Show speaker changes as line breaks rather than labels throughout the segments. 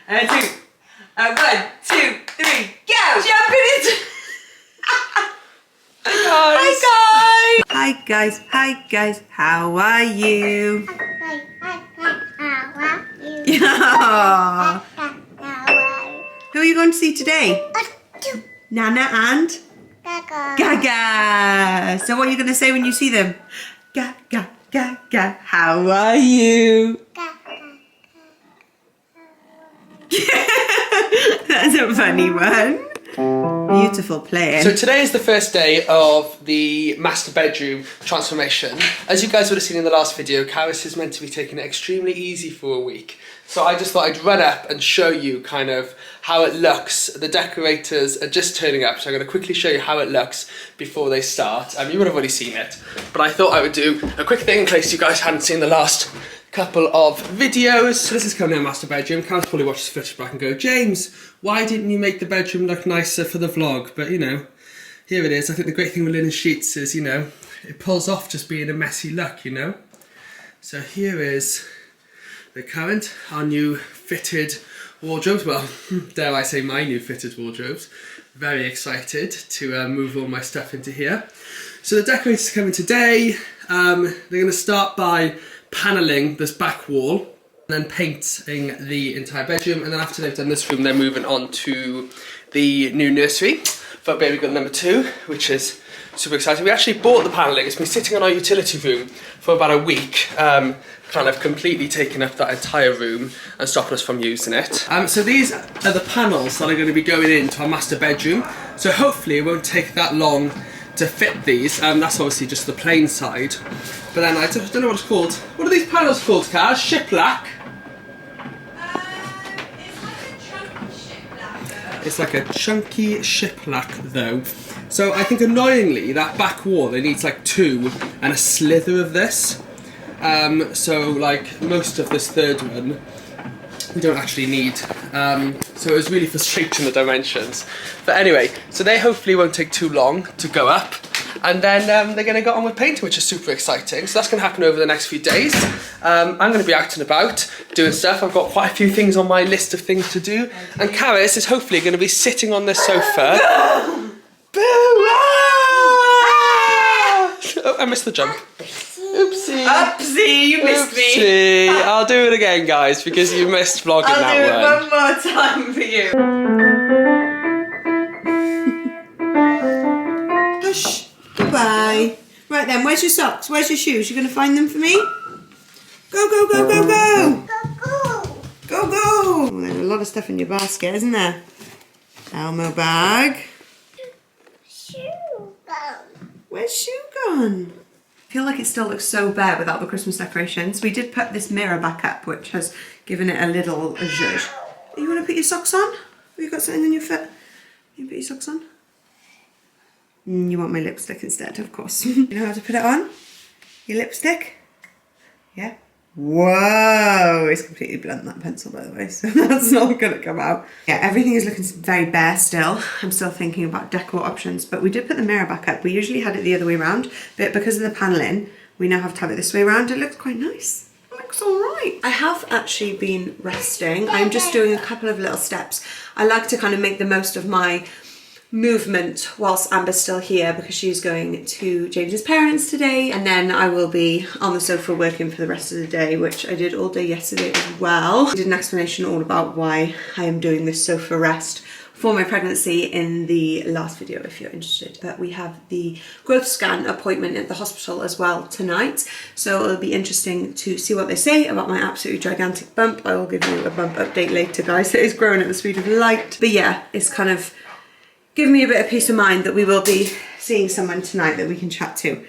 And a 2. 1, 2, 3, go! Jump in it! Hi guys! Hi guys! Hi guys! How are you?
Hi, how are you?
Yeah.
How are you?
Who are you going to see today? Nana and
Gaga.
Gaga. So what are you going to say when you see them? Gaga, Gaga, how are you? That's a funny one. Beautiful playing.
So today is the first day of the master bedroom transformation. As you guys would have seen in the last video, Carys is meant to be taking it extremely easy for a week. So I just thought I'd run up and show you kind of how it looks. The decorators are just turning up, so I'm going to quickly show you how it looks before they start. You would have already seen it, but I thought I would do a quick thing in case you guys hadn't seen the last couple of videos. So this is currently a master bedroom. Carys probably watches footage back and go, James, why didn't you make the bedroom look nicer for the vlog? But you know, here it is. I think the great thing with linen sheets is, you know, it pulls off just being a messy look, you know. So here is the current, our new fitted wardrobes. Well, dare I say my new fitted wardrobes. Very excited to move all my stuff into here. So the decorators are coming today. They're going to start by panelling this back wall and then painting the entire bedroom, and then after they've done this room they're moving on to the new nursery for baby girl number 2, which is super exciting. We actually bought the panelling. It's been sitting on our utility room for about a week, kind of completely taking up that entire room and stopping us from using it. So these are the panels that are going to be going into our master bedroom, so hopefully it won't take that long to fit these. That's obviously just the plain side, but then I don't know what it's called. What are these panels called, Carys? Shiplap? It's like a chunky shiplap though. So I think annoyingly that back wall, it needs like 2 and a slither of this. So like most of this third one we don't actually need. So it was really frustrating, the dimensions. But anyway, so they hopefully won't take too long to go up. And then they're going to get on with painting, which is super exciting. So that's going to happen over the next few days. I'm going to be out and about doing stuff. I've got quite a few things on my list of things to do. And Carys is hopefully going to be sitting on this sofa. Boo! Oh, I missed the jump. Oopsie.
Oopsie, you missed me.
I'll do it again, guys, because you missed vlogging that one.
I'll do it one more time for you. Hush. Goodbye. Right then, where's your socks? Where's your shoes? You going to find them for me? Go, go, go, go, go.
Go.
Go, go. Oh, there's a lot of stuff in your basket, isn't there? Elmo bag.
Shoe gone.
Where's shoe gone? I feel like it still looks so bare without the Christmas decorations. We did put this mirror back up, which has given it a little zhuzh. You want to put your socks on? Have you got something on your foot? You put your socks on? You want my lipstick instead, of course. You know how to put it on? Your lipstick? Yeah. Whoa! It's completely blunt, that pencil, by the way, so that's not going to come out. Yeah, everything is looking very bare still. I'm still thinking about decor options, but we did put the mirror back up. We usually had it the other way around, but because of the panelling, we now have to have it this way around. It looks quite nice. It looks all right. I have actually been resting. I'm just doing a couple of little steps. I like to kind of make the most of my movement whilst Amber's still here because she's going to James's parents today, and then I will be on the sofa working for the rest of the day, which I did all day yesterday as well. I did an explanation all about why I am doing this sofa rest for my pregnancy in the last video if you're interested. But we have the growth scan appointment at the hospital as well tonight, so it'll be interesting to see what they say about my absolutely gigantic bump. I will give you a bump update later, guys. It is growing at the speed of light, but yeah, it's kind of give me a bit of peace of mind that we will be seeing someone tonight that we can chat to.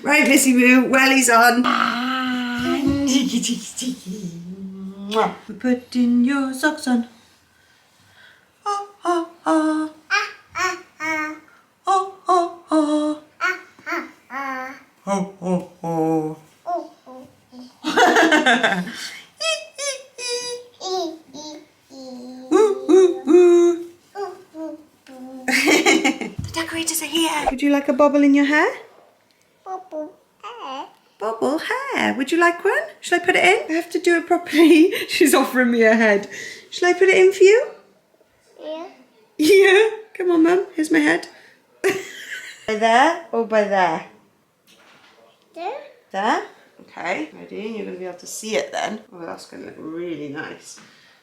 Right, Missy Moo, wellies on. We're putting your socks on. Oh, oh, oh. Oh, oh, oh. Oh, oh, oh. The decorators are here. Would you like a bobble in your hair?
Bubble hair.
bobble hair. Would you like one? Shall I put it in? I have to do it properly. She's offering me a head. Shall I put it in for you?
Yeah.
Yeah. Come on, Mum. Here's my head. By there or by there?
There.
There? Okay. Ready? And you're going to be able to see it then. Oh, that's going to look really nice.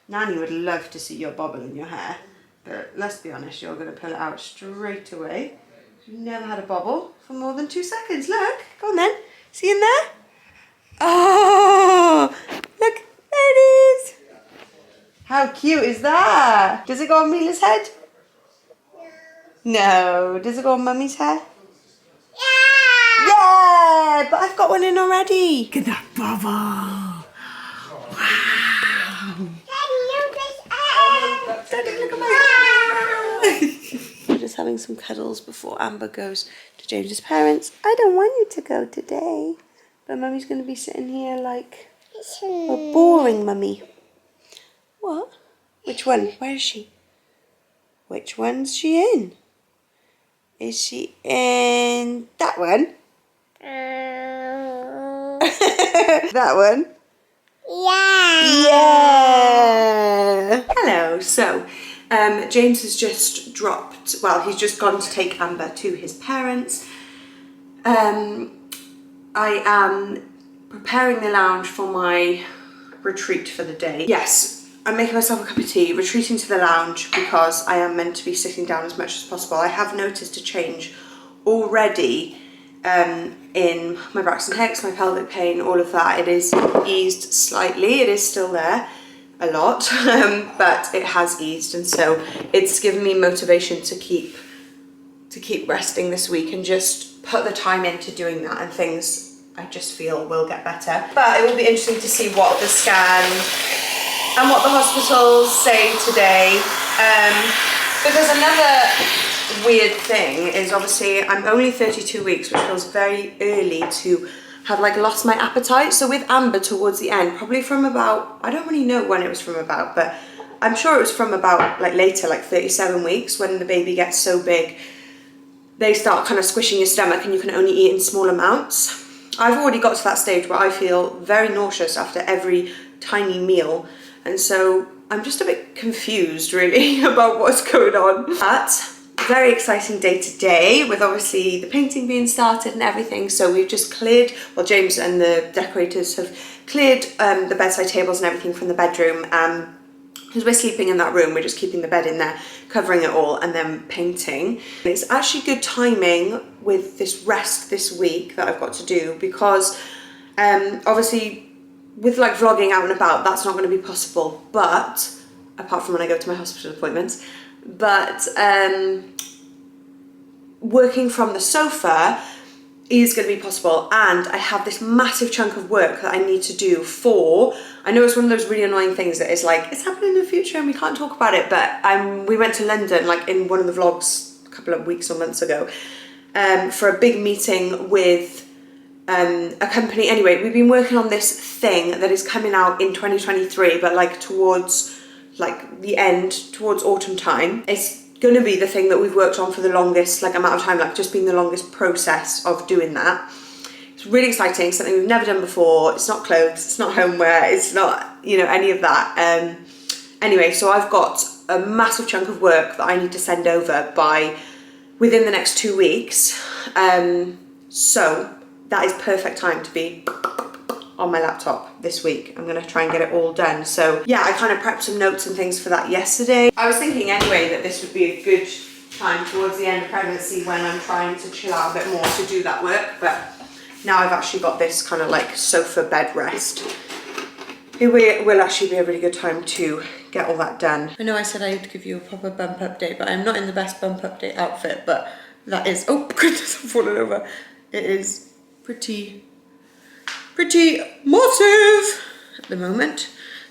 Nanny would love to see your bobble in your hair. But let's be honest, you're going to pull it out straight away. You've never had a bobble for more than 2 seconds. Look. Go on then. See in there? Oh! Look. There it is. How cute is that? Does it go on Mila's head? No. Does it go on Mummy's hair?
Yeah.
Yeah, but I've got one in already. Look at that bubble. Wow. Daddy, look at my We're just having some cuddles before Amber goes to James's parents. I don't want you to go today. But Mummy's going to be sitting here like a boring Mummy. What? Which one? Where is she? Which one's she in? Is she in that one? That one?
Yeah.
Yeah. Hello. So, James has just dropped. Well, he's just gone to take Amber to his parents. I am preparing the lounge for my retreat for the day. Yes, I'm making myself a cup of tea, retreating to the lounge because I am meant to be sitting down as much as possible. I have noticed a change already in my Braxton Hicks, my pelvic pain, all of that. It is eased slightly. It is still there a lot, but it has eased, and so it's given me motivation to keep resting this week and just put the time into doing that, and things I just feel will get better. But it will be interesting to see what the scan and what the hospitals say today, because another weird thing is obviously I'm only 32 weeks, which feels very early to have like lost my appetite. So with Amber towards the end, probably from about, I don't really know when it was from about, but I'm sure it was from about like later, like 37 weeks, when the baby gets so big, they start kind of squishing your stomach and you can only eat in small amounts. I've already got to that stage where I feel very nauseous after every tiny meal. And so I'm just a bit confused really about what's going on. But very exciting day today with obviously the painting being started and everything. So we've just cleared, well, James and the decorators have cleared the bedside tables and everything from the bedroom. Because we're sleeping in that room, we're just keeping the bed in there, covering it all and then painting. It's actually good timing with this rest this week that I've got to do, because obviously with like vlogging out and about, that's not going to be possible, but apart from when I go to my hospital appointments, but working from the sofa is going to be possible. And I have this massive chunk of work that I need to do for, I know it's one of those really annoying things that is like, it's happening in the future and we can't talk about it, but we went to London like in one of the vlogs a couple of weeks or months ago for a big meeting with a company. Anyway, we've been working on this thing that is coming out in 2023, but like towards like the end, towards autumn time. It's going to be the thing that we've worked on for the longest like amount of time, like just being the longest process of doing that. It's really exciting, something we've never done before. It's not clothes, it's not homeware, it's not, you know, any of that. Anyway, so I've got a massive chunk of work that I need to send over within the next 2 weeks. So that is perfect time to be on my laptop this week. I'm gonna try and get it all done. So yeah, I kind of prepped some notes and things for that yesterday. I was thinking anyway that this would be a good time towards the end of pregnancy when I'm trying to chill out a bit more to do that work, but now I've actually got this kind of like sofa bed rest. It will actually be a really good time to get all that done. I know I said I'd give you a proper bump update, but I'm not in the best bump update outfit, but that is, oh goodness, I've fallen over. It is pretty massive at the moment.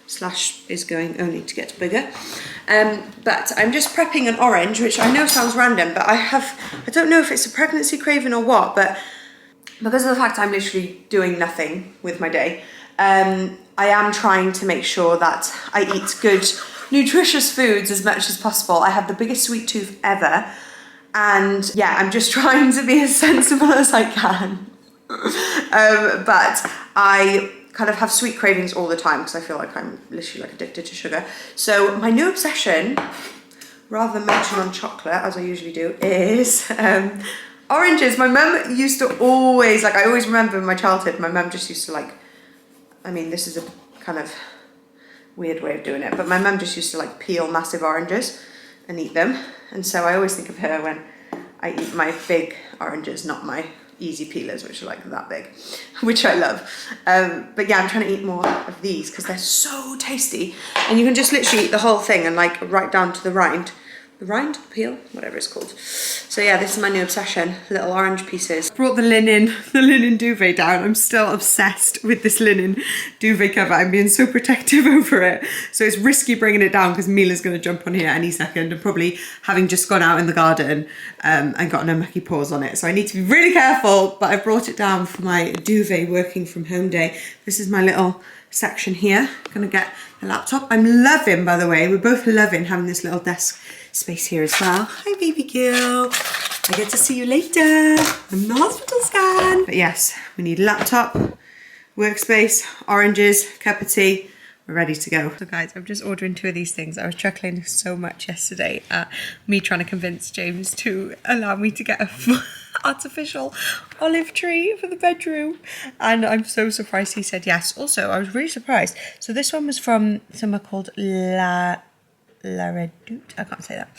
Slash is going only to get bigger. But I'm just prepping an orange, which I know sounds random, but I don't know if it's a pregnancy craving or what, but because of the fact I'm literally doing nothing with my day, I am trying to make sure that I eat good, nutritious foods as much as possible. I have the biggest sweet tooth ever, and yeah, I'm just trying to be as sensible as I can. But I kind of have sweet cravings all the time because I feel like I'm literally like addicted to sugar. So my new obsession, rather than mention on chocolate as I usually do, is oranges. My mum used to always, like, I always remember in my childhood, my mum just used to like, I mean, this is a kind of weird way of doing it, but my mum just used to like peel massive oranges and eat them. And so I always think of her when I eat my big oranges, not my easy peelers, which are like that big, which I love. But yeah, I'm trying to eat more of these because they're so tasty, and you can just literally eat the whole thing and like right down to the rind, the peel, whatever it's called. So yeah, this is my new obsession, little orange pieces. Brought the linen duvet down. I'm still obsessed with this linen duvet cover. I'm being so protective over it. So it's risky bringing it down because Mila's going to jump on here any second, and probably having just gone out in the garden and gotten her mucky paws on it. So I need to be really careful, but I brought it down for my duvet working from home day. This is my little section here. Gonna get the laptop. I'm loving, by the way, we're both loving having this little desk space here as well. Hi, baby girl. I get to see you later. I'm the hospital scan. But yes, we need laptop, workspace, oranges, cup of tea. We're ready to go. So guys, I'm just ordering 2 of these things. I was chuckling so much yesterday at me trying to convince James to allow me to get a artificial olive tree for the bedroom, and I'm so surprised he said yes. Also, I was really surprised. So this one was from somewhere called La Redoute, I can't say that,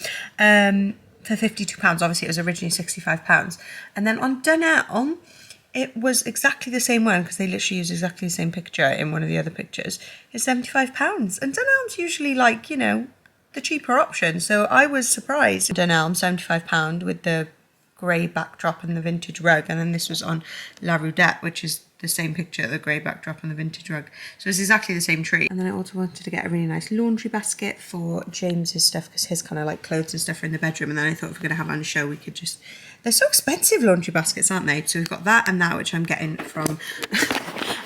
for £52. Obviously it was originally £65, and then on Dunelm it was exactly the same one because they literally used exactly the same picture in one of the other pictures. It's £75, and Dunelm's usually like, you know, the cheaper option, so I was surprised. Dunelm, £75 with the grey backdrop and the vintage rug, and then this was on La Redoute, which is the same picture, the grey backdrop and the vintage rug. So it's exactly the same tree. And then I also wanted to get a really nice laundry basket for James's stuff because his kind of like clothes and stuff are in the bedroom. And then I thought if we're going to have on a show, we could just... They're so expensive, laundry baskets, aren't they? So we've got that and that, which I'm getting from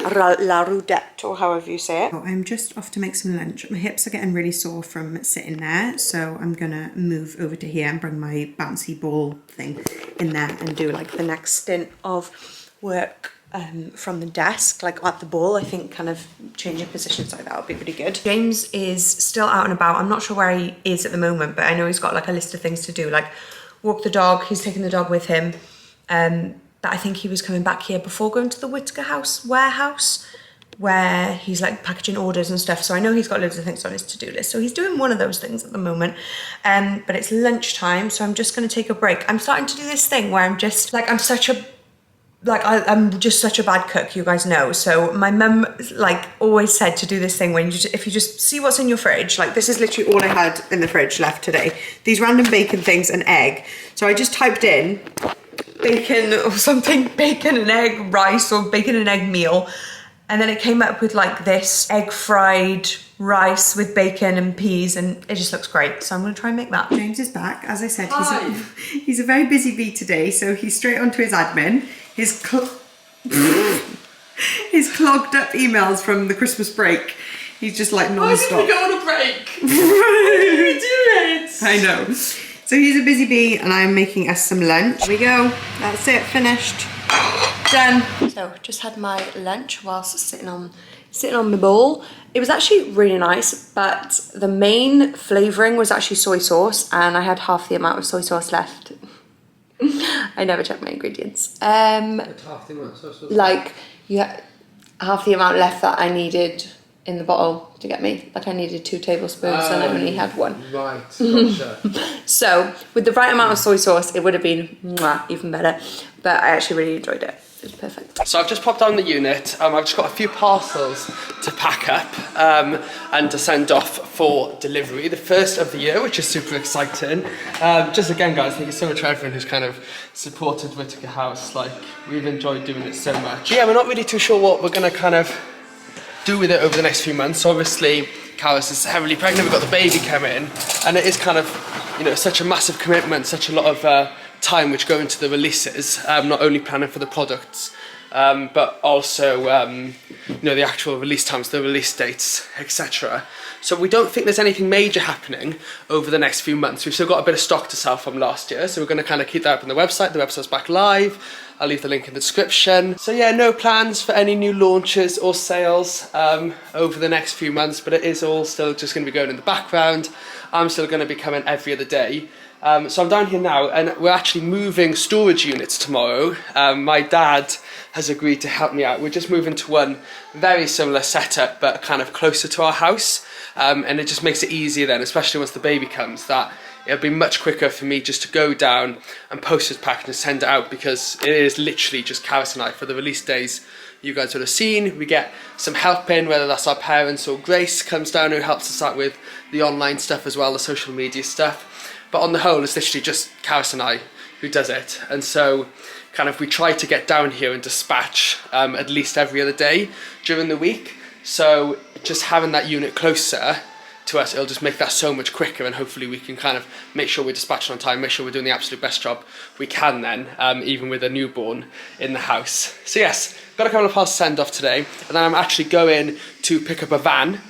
La Redoute, or however you say it. So I'm just off to make some lunch. My hips are getting really sore from sitting there, so I'm gonna move over to here and bring my bouncy ball thing in there and do like the next stint of work from the desk, like at the ball. I think kind of changing positions like that would be pretty good. James is still out and about. I'm not sure where he is at the moment, but I know he's got like a list of things to do, like walk the dog. He's taking the dog with him. But I think he was coming back here before going to the Whittaker House warehouse, where he's like packaging orders and stuff. So I know he's got loads of things on his to-do list. So he's doing one of those things at the moment. But it's lunchtime, so I'm just gonna take a break. I'm starting to do this thing where I'm just like, I'm just such a bad cook, you guys know. So my mum like always said to do this thing when you just, if you just see what's in your fridge, like this is literally all I had in the fridge left today. These random bacon things and egg. So I just typed in bacon or something, bacon and egg rice or bacon and egg meal. And then it came up with like this egg fried rice with bacon and peas, and it just looks great. So I'm gonna try and make that. James is back. As I said, he's a very busy bee today. So he's straight onto his admin. His clogged up emails from the Christmas break. He's just like non-stop.
Why did we go on a break? Why did we do it?
I know. So he's a busy bee and I'm making us some lunch. Here we go. That's it, finished. Done. So just had my lunch whilst sitting on my bowl. It was actually really nice, but the main flavouring was actually soy sauce, and I had half the amount of soy sauce left. I never check my ingredients.
Half the amount of soy sauce.
Like you had half the amount left that I needed in the bottle to get me. Like I needed 2 tablespoons and I only had 1.
Right, gotcha.
So with the right amount of soy sauce, it would have been even better. But I actually really enjoyed it. It was perfect.
So I've just popped down the unit. I've just got a few parcels to pack up and to send off for delivery. The first of the year, which is super exciting. Just again, guys, thank you so much for everyone who's kind of supported Whittaker House. Like, we've enjoyed doing it so much. Yeah, we're not really too sure what we're gonna kind of do with it over the next few months. So obviously, Carys is heavily pregnant. We've got the baby coming, and it is kind of, you know, such a massive commitment, such a lot of time which go into the releases, not only planning for the products but also the actual release times, the release dates, etc. So we don't think there's anything major happening over the next few months. We've still got a bit of stock to sell from last year, so we're going to kind of keep that up on the website. The website's back live. I'll leave the link in the description. So yeah, no plans for any new launches or sales over the next few months, but it is all still just going to be going in the background. I'm still going to be coming every other day. So I'm down here now, and we're actually moving storage units tomorrow. My dad has agreed to help me out. We're just moving to one very similar setup, but kind of closer to our house. And it just makes it easier then, especially once the baby comes, that it'll be much quicker for me just to go down and post it pack and send it out, because it is literally just Carys and I for the release days. You guys would have seen, we get some help in, whether that's our parents or Grace comes down who helps us out with the online stuff as well, the social media stuff. But on the whole, it's literally just Carys and I who does it. And so kind of we try to get down here and dispatch at least every other day during the week. So just having that unit closer to us, it'll just make that so much quicker, and hopefully we can kind of make sure we're dispatching on time, make sure we're doing the absolute best job we can then, even with a newborn in the house. So yes, got a couple of parcels to send off today, and then I'm actually going to pick up a van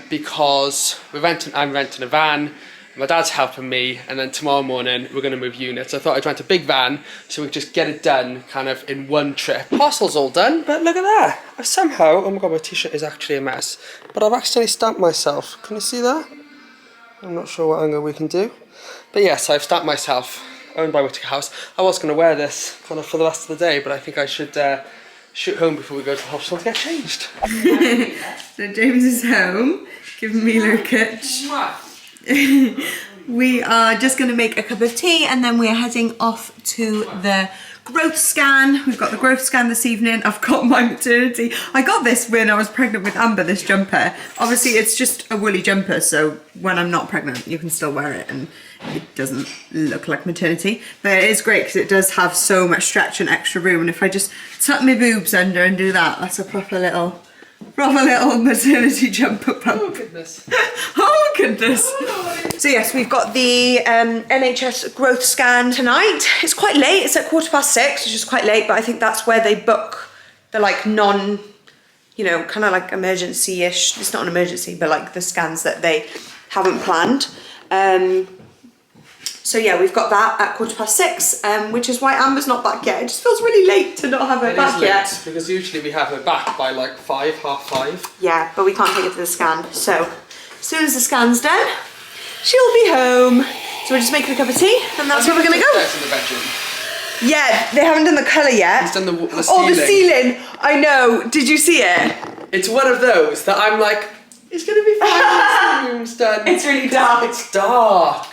because I'm renting a van. My dad's helping me, and then tomorrow morning we're going to move units. I thought I'd rent a big van so we could just get it done kind of in one trip. Parcel's all done, but look at that. I've somehow, oh my god, my t-shirt is actually a mess, but I've accidentally stamped myself. Can you see that? I'm not sure what angle we can do. But yes, I've stamped myself, owned by Whittaker House. I was going to wear this kind of for the rest of the day, but I think I should shoot home before we go to the hospital to get changed.
So James is home, giving me a kitch. We are just going to make a cup of tea, and then we're heading off to the growth scan. We've got the growth scan this evening. I've got my maternity. I got this when I was pregnant with Amber, this jumper. Obviously it's just a woolly jumper, so when I'm not pregnant you can still wear it and it doesn't look like maternity. But it is great because it does have so much stretch and extra room, and if I just tuck my boobs under and do that, that's a proper little maternity jumper pump.
Oh goodness.
Oh goodness. So yes, we've got the NHS growth scan tonight. It's quite late, it's at 6:15, which is quite late, but I think that's where they book the like kind of like emergency-ish, it's not an emergency, but like the scans that they haven't planned. So yeah, we've got that at 6:15, which is why Amber's not back yet. It just feels really late to not have her back yet.
Because usually we have her back by like 5, 5:30.
Yeah, but we can't take her to the scan. So as soon as the scan's done, she'll be home. So we're just making a cup of tea, and that's where we're gonna go.
In the bedroom.
Yeah, they haven't done the colour yet.
He's done the ceiling.
Oh, the ceiling! I know. Did you see it?
It's one of those that I'm like, it's gonna be fine once the room's done.
It's really dark.
It's dark.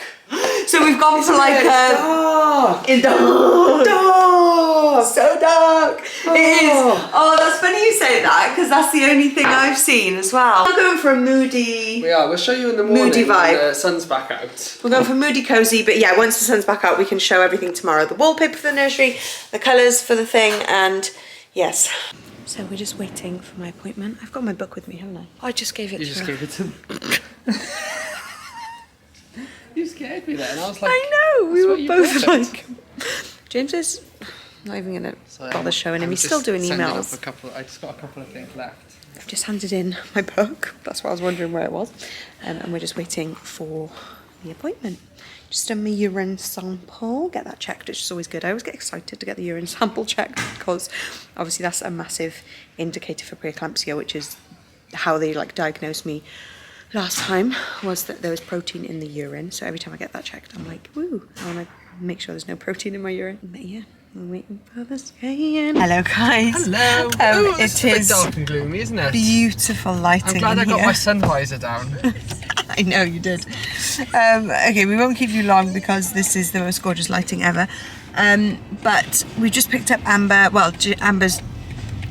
So we've gone for like
dark.
It's dark.
Dark.
So dark. It is. Oh, that's funny you say that, because that's the only thing I've seen as well. We're going for a moody.
We are. We'll show you in the morning
moody vibe.
when the sun's back out.
We're going for moody cozy, but yeah, once the sun's back out, we can show everything tomorrow. The wallpaper for the nursery, the colours for the thing, and yes. So we're just waiting for my appointment. I've got my book with me, haven't I? I just gave it to her. You just gave it to me.
You scared me there, and I was like,
I know, we were both like. James is not even gonna bother showing him. He's still doing emails.
I just got a couple of things left.
I've just handed in my book. That's why I was wondering where it was. And we're just waiting for the appointment. Just done my urine sample, get that checked, which is always good. I always get excited to get the urine sample checked because obviously that's a massive indicator for preeclampsia, which is how they like diagnosed me last time, was that there was protein in the urine. So every time I get that checked, I'm like, woo, I want to make sure there's no protein in my urine. But yeah, I'm waiting for the scan. Hello guys.
Hello.
It
it's a bit dark and gloomy, isn't it?
Beautiful lighting.
I'm glad I got
here.
my sun visor down.
I know you did. Okay, we won't keep you long because this is the most gorgeous lighting ever. But we just picked up Amber. Well, Amber's.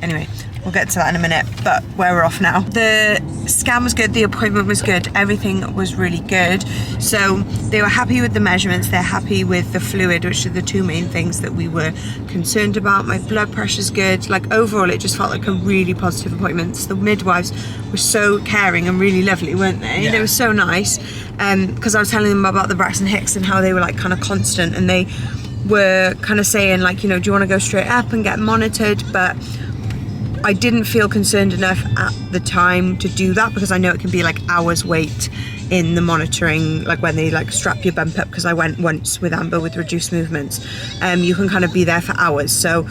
Anyway, we'll get to that in a minute, but we're off now. The scan was good, the appointment was good, everything was really good. So they were happy with the measurements, they're happy with the fluid, which are the two main things that we were concerned about. My blood pressure's good. Like overall, it just felt like a really positive appointment. The midwives were so caring and really lovely, weren't they? Yeah. They were so nice. Because I was telling them about the Braxton Hicks and how they were like kind of constant, and they were kind of saying like, you know, do you want to go straight up and get monitored? But I didn't feel concerned enough at the time to do that, because I know it can be like hours wait in the monitoring, like when they like strap your bump up, because I went once with Amber with reduced movements. You can kind of be there for hours. So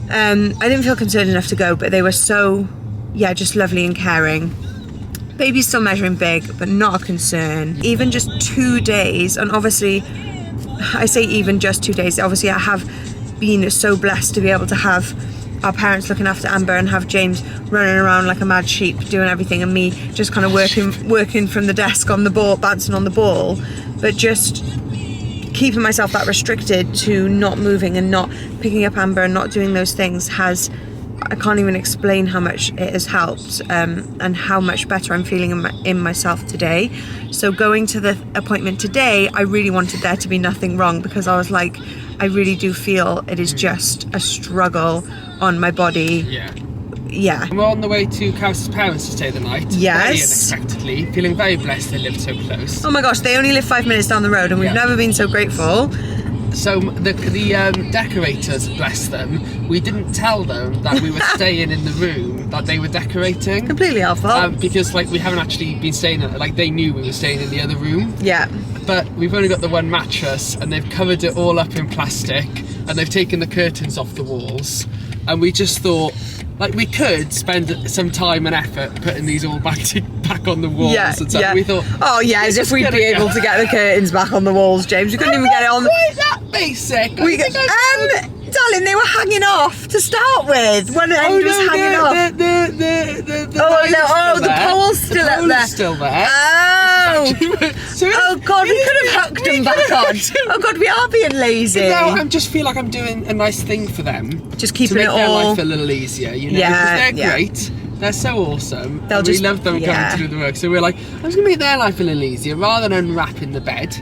I didn't feel concerned enough to go, but they were so, yeah, just lovely and caring. Baby's still measuring big, but not a concern. Even just 2 days, and obviously I say even just 2 days, obviously I have been so blessed to be able to have our parents looking after Amber and have James running around like a mad sheep doing everything, and me just kind of working from the desk on the ball, bouncing on the ball. But just keeping myself that restricted to not moving and not picking up Amber and not doing those things I can't even explain how much it has helped, and how much better I'm feeling in myself today. So going to the appointment today, I really wanted there to be nothing wrong, because I was like, I really do feel it is just a struggle on my body. Yeah.
We're on the way to Carys' parents to stay the night.
Yes.
Very unexpectedly. Feeling very blessed they live so close.
Oh my gosh, they only live 5 minutes down the road, and we've never been so grateful.
So the decorators, bless them, we didn't tell them that we were staying in the room that they were decorating.
Completely our fault.
Because like we haven't actually been staying, like they knew we were staying in the other room.
Yeah.
But we've only got the one mattress, and they've covered it all up in plastic, and they've taken the curtains off the walls. And we just thought, like, we could spend some time and effort putting these all back on the walls and stuff. We thought,
oh yeah, as if we'd be able to get the curtains back on the walls, James. We couldn't even get it on.
Why is that basic?
Darling, they were hanging off to start with. One end was hanging off. The pole's still up there.
Still there.
Oh God, we could have hooked them back on. Oh God, we are being lazy.
No, I just feel like I'm doing a nice thing for them.
Just keeping
to make
it
their
all
life a little easier, you know, because they're great. They're so awesome. We love them coming to do the work. So we're like, I'm just gonna make their life a little easier. Rather than unwrapping the bed,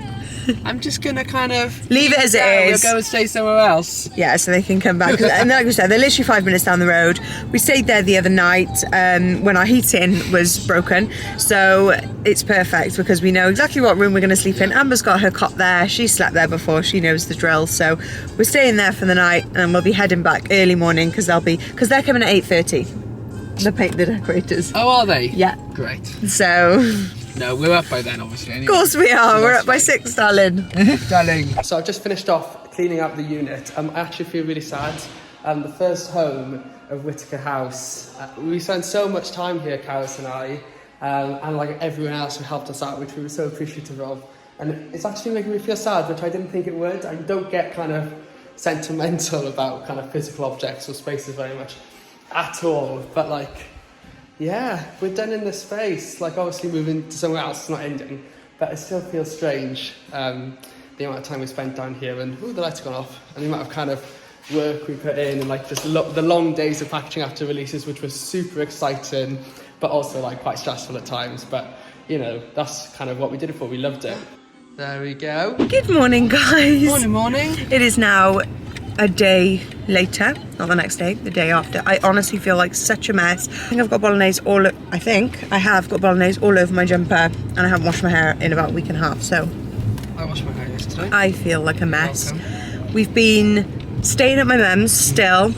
I'm just gonna kind of
leave it as it is.
We'll go and stay somewhere else.
Yeah, so they can come back. And like we said, they're literally 5 minutes down the road. We stayed there the other night when our heating was broken. So it's perfect, because we know exactly what room we're going to sleep in. Amber's got her cot there. She slept there before. She knows the drill. So we're staying there for the night, and we'll be heading back early morning, because they're coming at 8:30. The decorators.
Oh, are they?
Yeah.
Great.
So.
No, we're up by then, obviously. Anyway.
Of course we are. We're up by 6, darling.
Darling. So I've just finished off cleaning up the unit. I actually feel really sad. The first home of Whittaker House. We spent so much time here, Carys and I, and like everyone else who helped us out, which we were so appreciative of. And it's actually making me feel sad, which I didn't think it would. I don't get kind of sentimental about kind of physical objects or spaces very much at all. But like, yeah, we're done in this space. Like, obviously moving to somewhere else is not ending, but it still feels strange. The amount of time we spent down here, and the light's gone off, and the amount of kind of work we put in, and like just the long days of packaging after releases, which was super exciting, but also like quite stressful at times. But you know, that's kind of what we did it for. We loved it. There we go.
Good morning, guys.
Morning.
It is now a day later, not the next day, the day after. I honestly feel like such a mess. I have got bolognese all over my jumper, and I haven't washed my hair in about a week and a half, so
I washed my hair yesterday.
I feel like a mess. We've been staying at my mum's still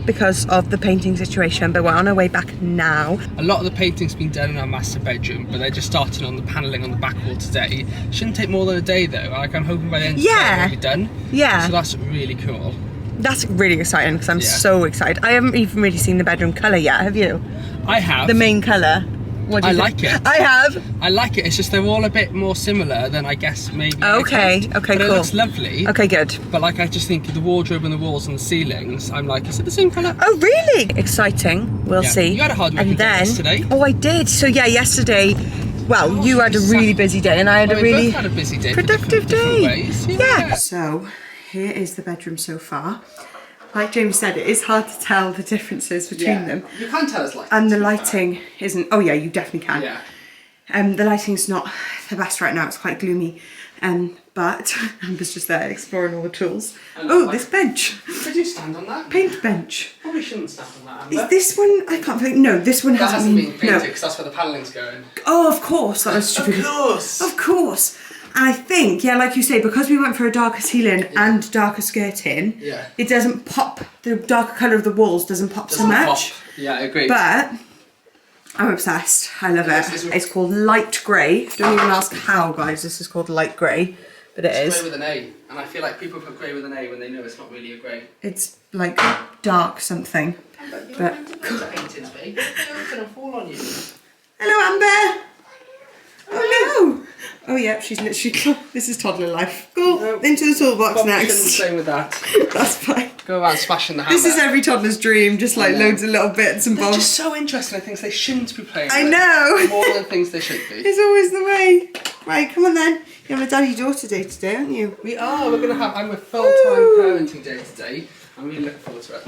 because of the painting situation, but we're on our way back now.
A lot of the painting's been done in our master bedroom, but they're just starting on the panelling on the back wall today. Shouldn't take more than a day though. Like, I'm hoping by the end of the day it'll be done.
Yeah.
So that's really cool.
That's really exciting, because I'm so excited. I haven't even really seen the bedroom colour yet, have you?
I have.
The main colour. What do you think?
Like it.
I have.
I like it. It's just they're all a bit more similar than I guess maybe.
Okay,
but
cool.
It looks lovely.
Okay, good.
But like, I just think the wardrobe and the walls and the ceilings, I'm like, is it the same colour?
Oh, really? Exciting. We'll see.
You had a hard working day yesterday.
Oh, I did. So yeah, yesterday. Well, you had a really busy day, and I had a really
both had a busy day,
productive day.
Ways.
Yeah. So here is the bedroom so far. Like James said, it is hard to tell the differences between them.
You can tell us, like.
And the lighting isn't. Oh yeah, you definitely can.
Yeah.
The lighting's not the best right now. It's quite gloomy. But Amber's just there exploring all the tools. Oh, this bench.
Could you stand on that?
Paint bench.
Probably shouldn't stand on that, Amber.
Is this one? I can't think. No, this one hasn't
been painted
no.
because that's where the panelling's going.
Oh, of course. That was stupid.
Of course.
Of course. And I think, yeah, like you say, because we went for a darker ceiling and darker skirting, it doesn't pop, the darker colour of the walls doesn't pop so much.
Yeah, I agree.
But I'm obsessed. I love it. It's called light grey. Don't even ask how, guys, this is called light grey. But it's
grey with an A. And I feel like people put grey with an A when they know it's not really a grey.
It's like dark something.
But paintings, babe. They're going to fall on you.
Hello, Amber. Oh no! Oh yeah, she's literally. This is toddler life. Go into the toolbox
Probably
next.
shouldn't say with that.
That's fine.
Go around smashing the hammer.
This is every toddler's dream, just like loads of little bits and
They're
bobs.
just so interesting in things they shouldn't be playing
I
with.
know.
More than things they should be.
It's always the way. Right, come on then. You're on a daddy-daughter day today, aren't you?
We are. We're going to have. I'm a full-time parenting day today. I'm really looking forward to it.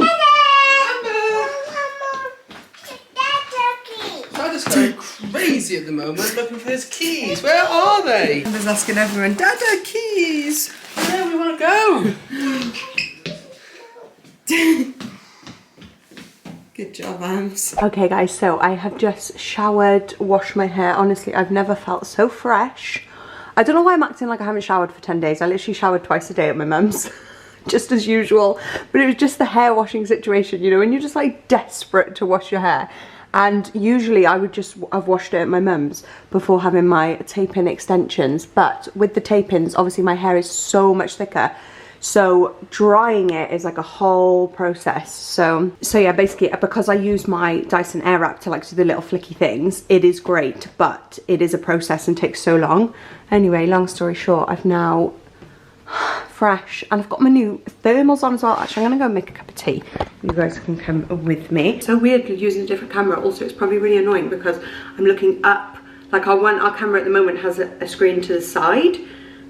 Dada's going crazy at the moment, looking for his keys. Where are they?
Amber's asking everyone, Dada, keys.
Where we want to go?
Good job, Ams. Okay, guys, so I have just showered, washed my hair. Honestly, I've never felt so fresh. I don't know why I'm acting like I haven't showered for 10 days. I literally showered twice a day at my mum's, just as usual. But it was just the hair washing situation, you know, when you're just like desperate to wash your hair. And usually I would just have washed it at my mum's before having my tape-in extensions. But with the tape-ins, obviously my hair is so much thicker. So drying it is like a whole process. So yeah, basically because I use my Dyson Airwrap to like do the little flicky things, it is great, but it is a process and takes so long. Anyway, long story short, I've now fresh and I've got my new thermals on as well. Actually, I'm gonna go make a cup of tea. You guys can come with me. So weird using a different camera. Also, it's probably really annoying because I'm looking up. Like our camera at the moment has a screen to the side,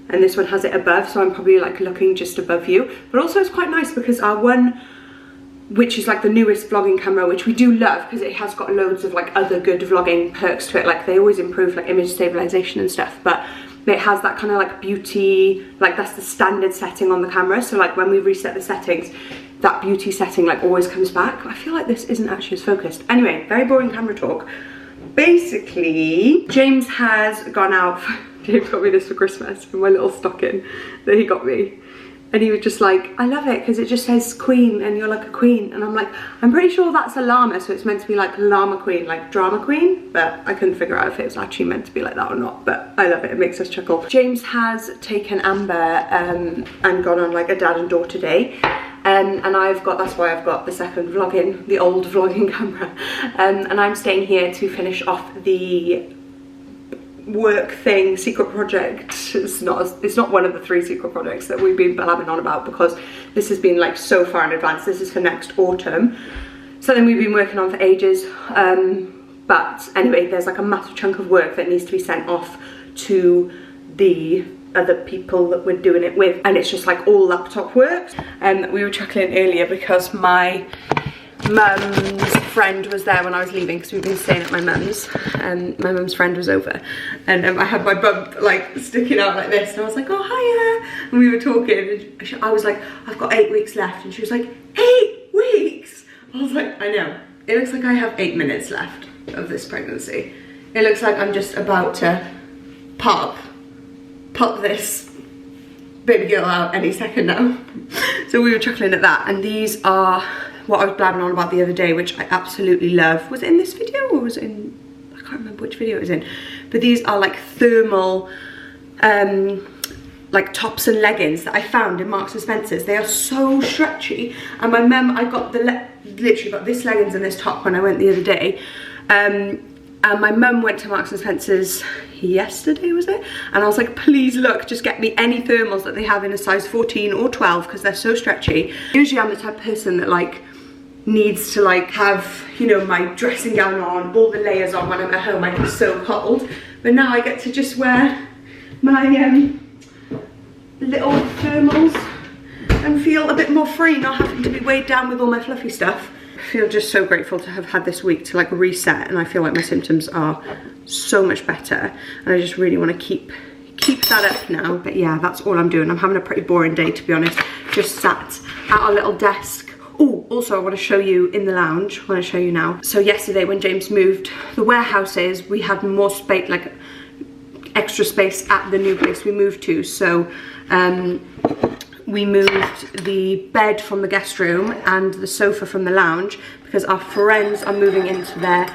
and this one has it above, so I'm probably like looking just above you. But also it's quite nice because our one, which is like the newest vlogging camera, which we do love because it has got loads of like other good vlogging perks to it. Like they always improve like image stabilization and stuff, but it has that kind of like beauty, like that's the standard setting on the camera. So like when we reset the settings, that beauty setting like always comes back. I feel like this isn't actually as focused. Anyway, very boring camera talk. Basically, James has gone out. James got me this for Christmas, for my little stocking that he got me. And he was just like, I love it because it just says queen and you're like a queen. And I'm like, I'm pretty sure that's a llama, so it's meant to be like llama queen, like drama queen. But I couldn't figure out if it was actually meant to be like that or not. But I love it, it makes us chuckle. James has taken Amber and gone on like a dad and daughter day. And that's why I've got the second vlogging, the old vlogging camera. And I'm staying here to finish off the work thing, secret project. It's not one of the 3 secret projects that we've been blabbing on about because this has been like so far in advance. This is for next autumn. Something we've been working on for ages. But anyway, there's like a massive chunk of work that needs to be sent off to the other people that we're doing it with, and it's just like all laptop work. And we were chuckling earlier because my mum's friend was there when I was leaving because we've been staying at my mum's, and my mum's friend was over, and I had my bum like sticking out like this, and I was like, oh hiya, and we were talking, and I was like, I've got 8 weeks left, and she was like, 8 weeks? I was like, I know, it looks like I have 8 minutes left of this pregnancy. It looks like I'm just about to pop this baby girl out any second now. So we were chuckling at that, and these are what I was blabbing on about the other day, which I absolutely love. Was it in this video or was it in, I can't remember which video it was in, but these are like thermal like tops and leggings that I found in Marks and Spencer's. They are so stretchy, and my mum, I got literally got this leggings and this top when I went the other day, and my mum went to Marks and Spencer's yesterday, was it? And I was like, please look, just get me any thermals that they have in a size 14 or 12 because they're so stretchy. Usually I'm the type of person that like needs to like have, you know, my dressing gown on, all the layers on when I'm at home. I get so cold. But now I get to just wear my little thermals and feel a bit more free, not having to be weighed down with all my fluffy stuff. I feel just so grateful to have had this week to like reset, and I feel like my symptoms are so much better, and I just really want to keep that up now. But yeah, that's all I'm doing. I'm having a pretty boring day, to be honest. Just sat at our little desk. Oh, also I want to show you in the lounge. I want to show you now. So yesterday when James moved the warehouses, we had more space, like extra space at the new place we moved to. So we moved the bed from the guest room and the sofa from the lounge because our friends are moving into their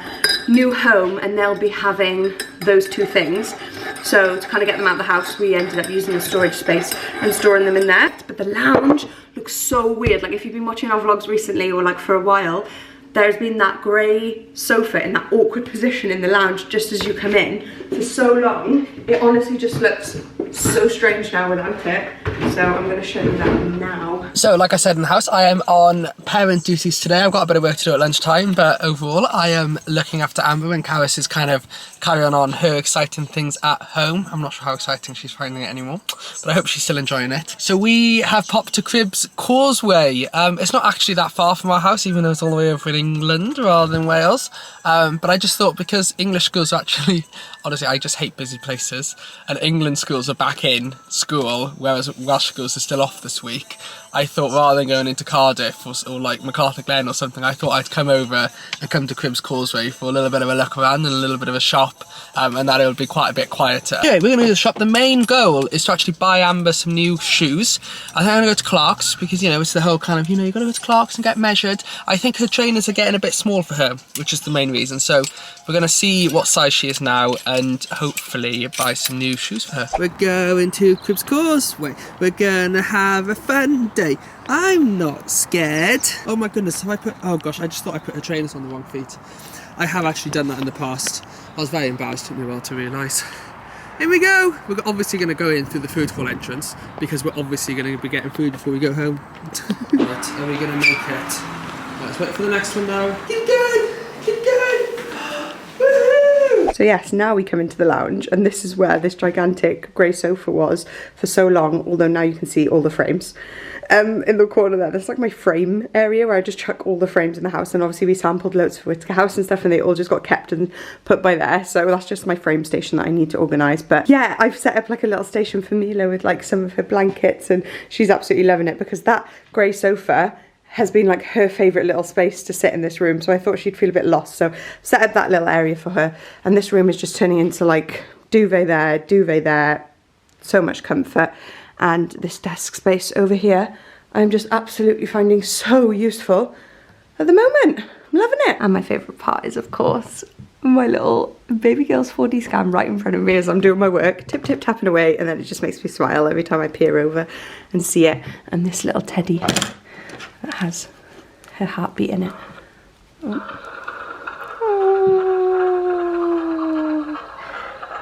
new home and they'll be having those two things. So to kind of get them out of the house, we ended up using the storage space and storing them in there. But the lounge looks so weird. Like if you've been watching our vlogs recently or like for a while, there's been that grey sofa in that awkward position in the lounge just as you come in for so long. It honestly just looks so strange now without it. So I'm going to show you that now.
So like I said in the house, I am on parent duties today. I've got a bit of work to do at lunchtime, but overall I am looking after Amber and Carys is kind of carrying on her exciting things at home. I'm not sure how exciting she's finding it anymore, but I hope she's still enjoying it. So we have popped to Cribs Causeway. It's not actually that far from our house, even though it's all the way over in England rather than Wales. But I just thought because English schools are actually, honestly, I just hate busy places, and England schools are back in school, whereas Welsh schools are still off this week. I thought rather than going into Cardiff or like MacArthur Glen or something, I thought I'd come over and come to Cribs Causeway for a little bit of a look around and a little bit of a shop, and that it'll be quite a bit quieter. Okay, we're going to do the shop. The main goal is to actually buy Amber some new shoes. I think I'm going to go to Clark's because, you know, it's the whole kind of, you know, you've got to go to Clark's and get measured. I think her trainers are getting a bit small for her, which is the main reason. So we're going to see what size she is now and hopefully buy some new shoes for her. We're going to Cribs Causeway. We're going to have a fun day. I'm not scared. Oh my goodness, have I put, oh gosh, I just thought I put her trainers on the wrong feet. I have actually done that in the past. I was very embarrassed, took me a while to realise. Here we go. We're obviously going to go in through the food hall entrance because we're obviously going to be getting food before we go home. Right, are we going to make it? Let's wait for the next one now. Keep going, keep going. Woohoo!
So yes, now we come into the lounge and this is where this gigantic grey sofa was for so long, although now you can see all the frames. In the corner there, that's like my frame area where I just chuck all the frames in the house, and obviously we sampled loads for Whittaker House and stuff and they all just got kept and put by there, so that's just my frame station that I need to organise. But yeah, I've set up like a little station for Mila with like some of her blankets and she's absolutely loving it because that grey sofa has been like her favourite little space to sit in this room, so I thought she'd feel a bit lost, so set up that little area for her, and this room is just turning into like duvet there, so much comfort. And this desk space over here, I'm just absolutely finding so useful at the moment. I'm loving it. And my favourite part is, of course, my little baby girl's 4D scan right in front of me as I'm doing my work, tip tip tapping away, and then it just makes me smile every time I peer over and see it. And this little teddy that has her heartbeat in it. Oh.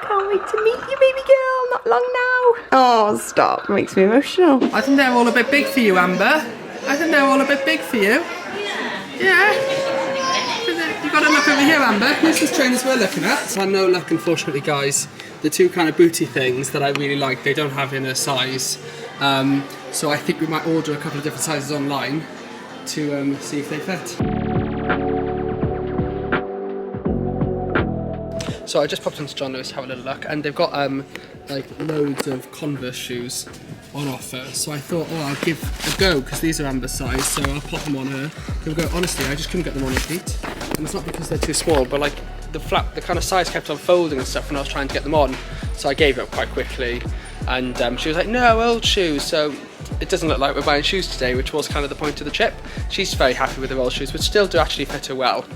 Can't wait to meet you, baby girl. Not long now. Oh, stop. Makes me emotional.
I think they're all a bit big for you, Amber. I think they're all a bit big for you. Yeah. You got to look over here, Amber. Here's the trainers we're looking at. So I know, look, unfortunately, guys, the two kind of booty things that I really like, they don't have in a size. So I think we might order a couple of different sizes online to see if they fit. So I just popped into John Lewis to have a little look, and they've got like loads of Converse shoes on offer. So I thought, oh, I'll give a go because these are Amber's size, so I'll pop them on her. Give a go. Honestly, I just couldn't get them on her feet, and it's not because they're too small, but like the kind of size kept on folding and stuff when I was trying to get them on. So I gave it up quite quickly, and she was like, "No, old shoes." So it doesn't look like we're buying shoes today, which was kind of the point of the trip. She's very happy with her old shoes, which still do actually fit her well.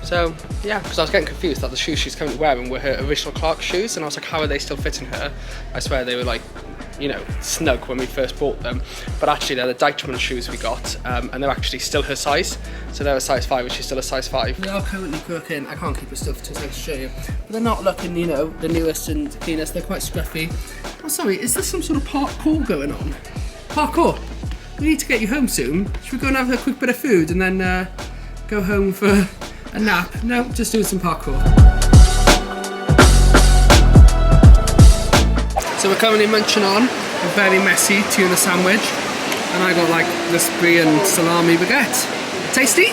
So yeah, because I was getting confused that the shoes she's currently wearing were her original Clark's shoes, and I was like, how are they still fitting her? I swear they were like, you know, snug when we first bought them, but actually they're the Deichmann shoes we got, and they're actually still her size. So they're a size 5, and she's still a size 5. They are currently cooking. I can't keep her stuff too nice to show you, but they're not looking, you know, the newest and cleanest. They're quite scruffy. Oh, sorry, is there some sort of parkour going on? Parkour. We need to get you home soon. Should we go and have a quick bit of food and then go home for a nap? No, just doing some parkour. So we're currently munching on a very messy tuna sandwich, and I got like this brie and salami baguette. Tasty?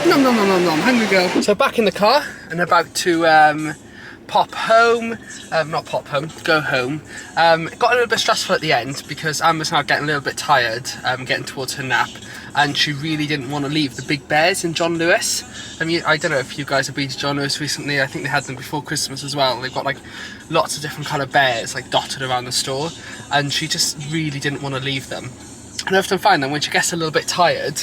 Nom nom nom nom nom. Hungry girl. So back in the car and about to pop home. Not pop home, go home. Got a little bit stressful at the end because Amber's now getting a little bit tired, getting towards her nap. and she really didn't want to leave the big bears in John Lewis. I mean, I don't know if you guys have been to John Lewis recently. I think they had them before Christmas as well. They've got like lots of different colour bears like dotted around the store, and she just really didn't want to leave them. And I often find that when she gets a little bit tired,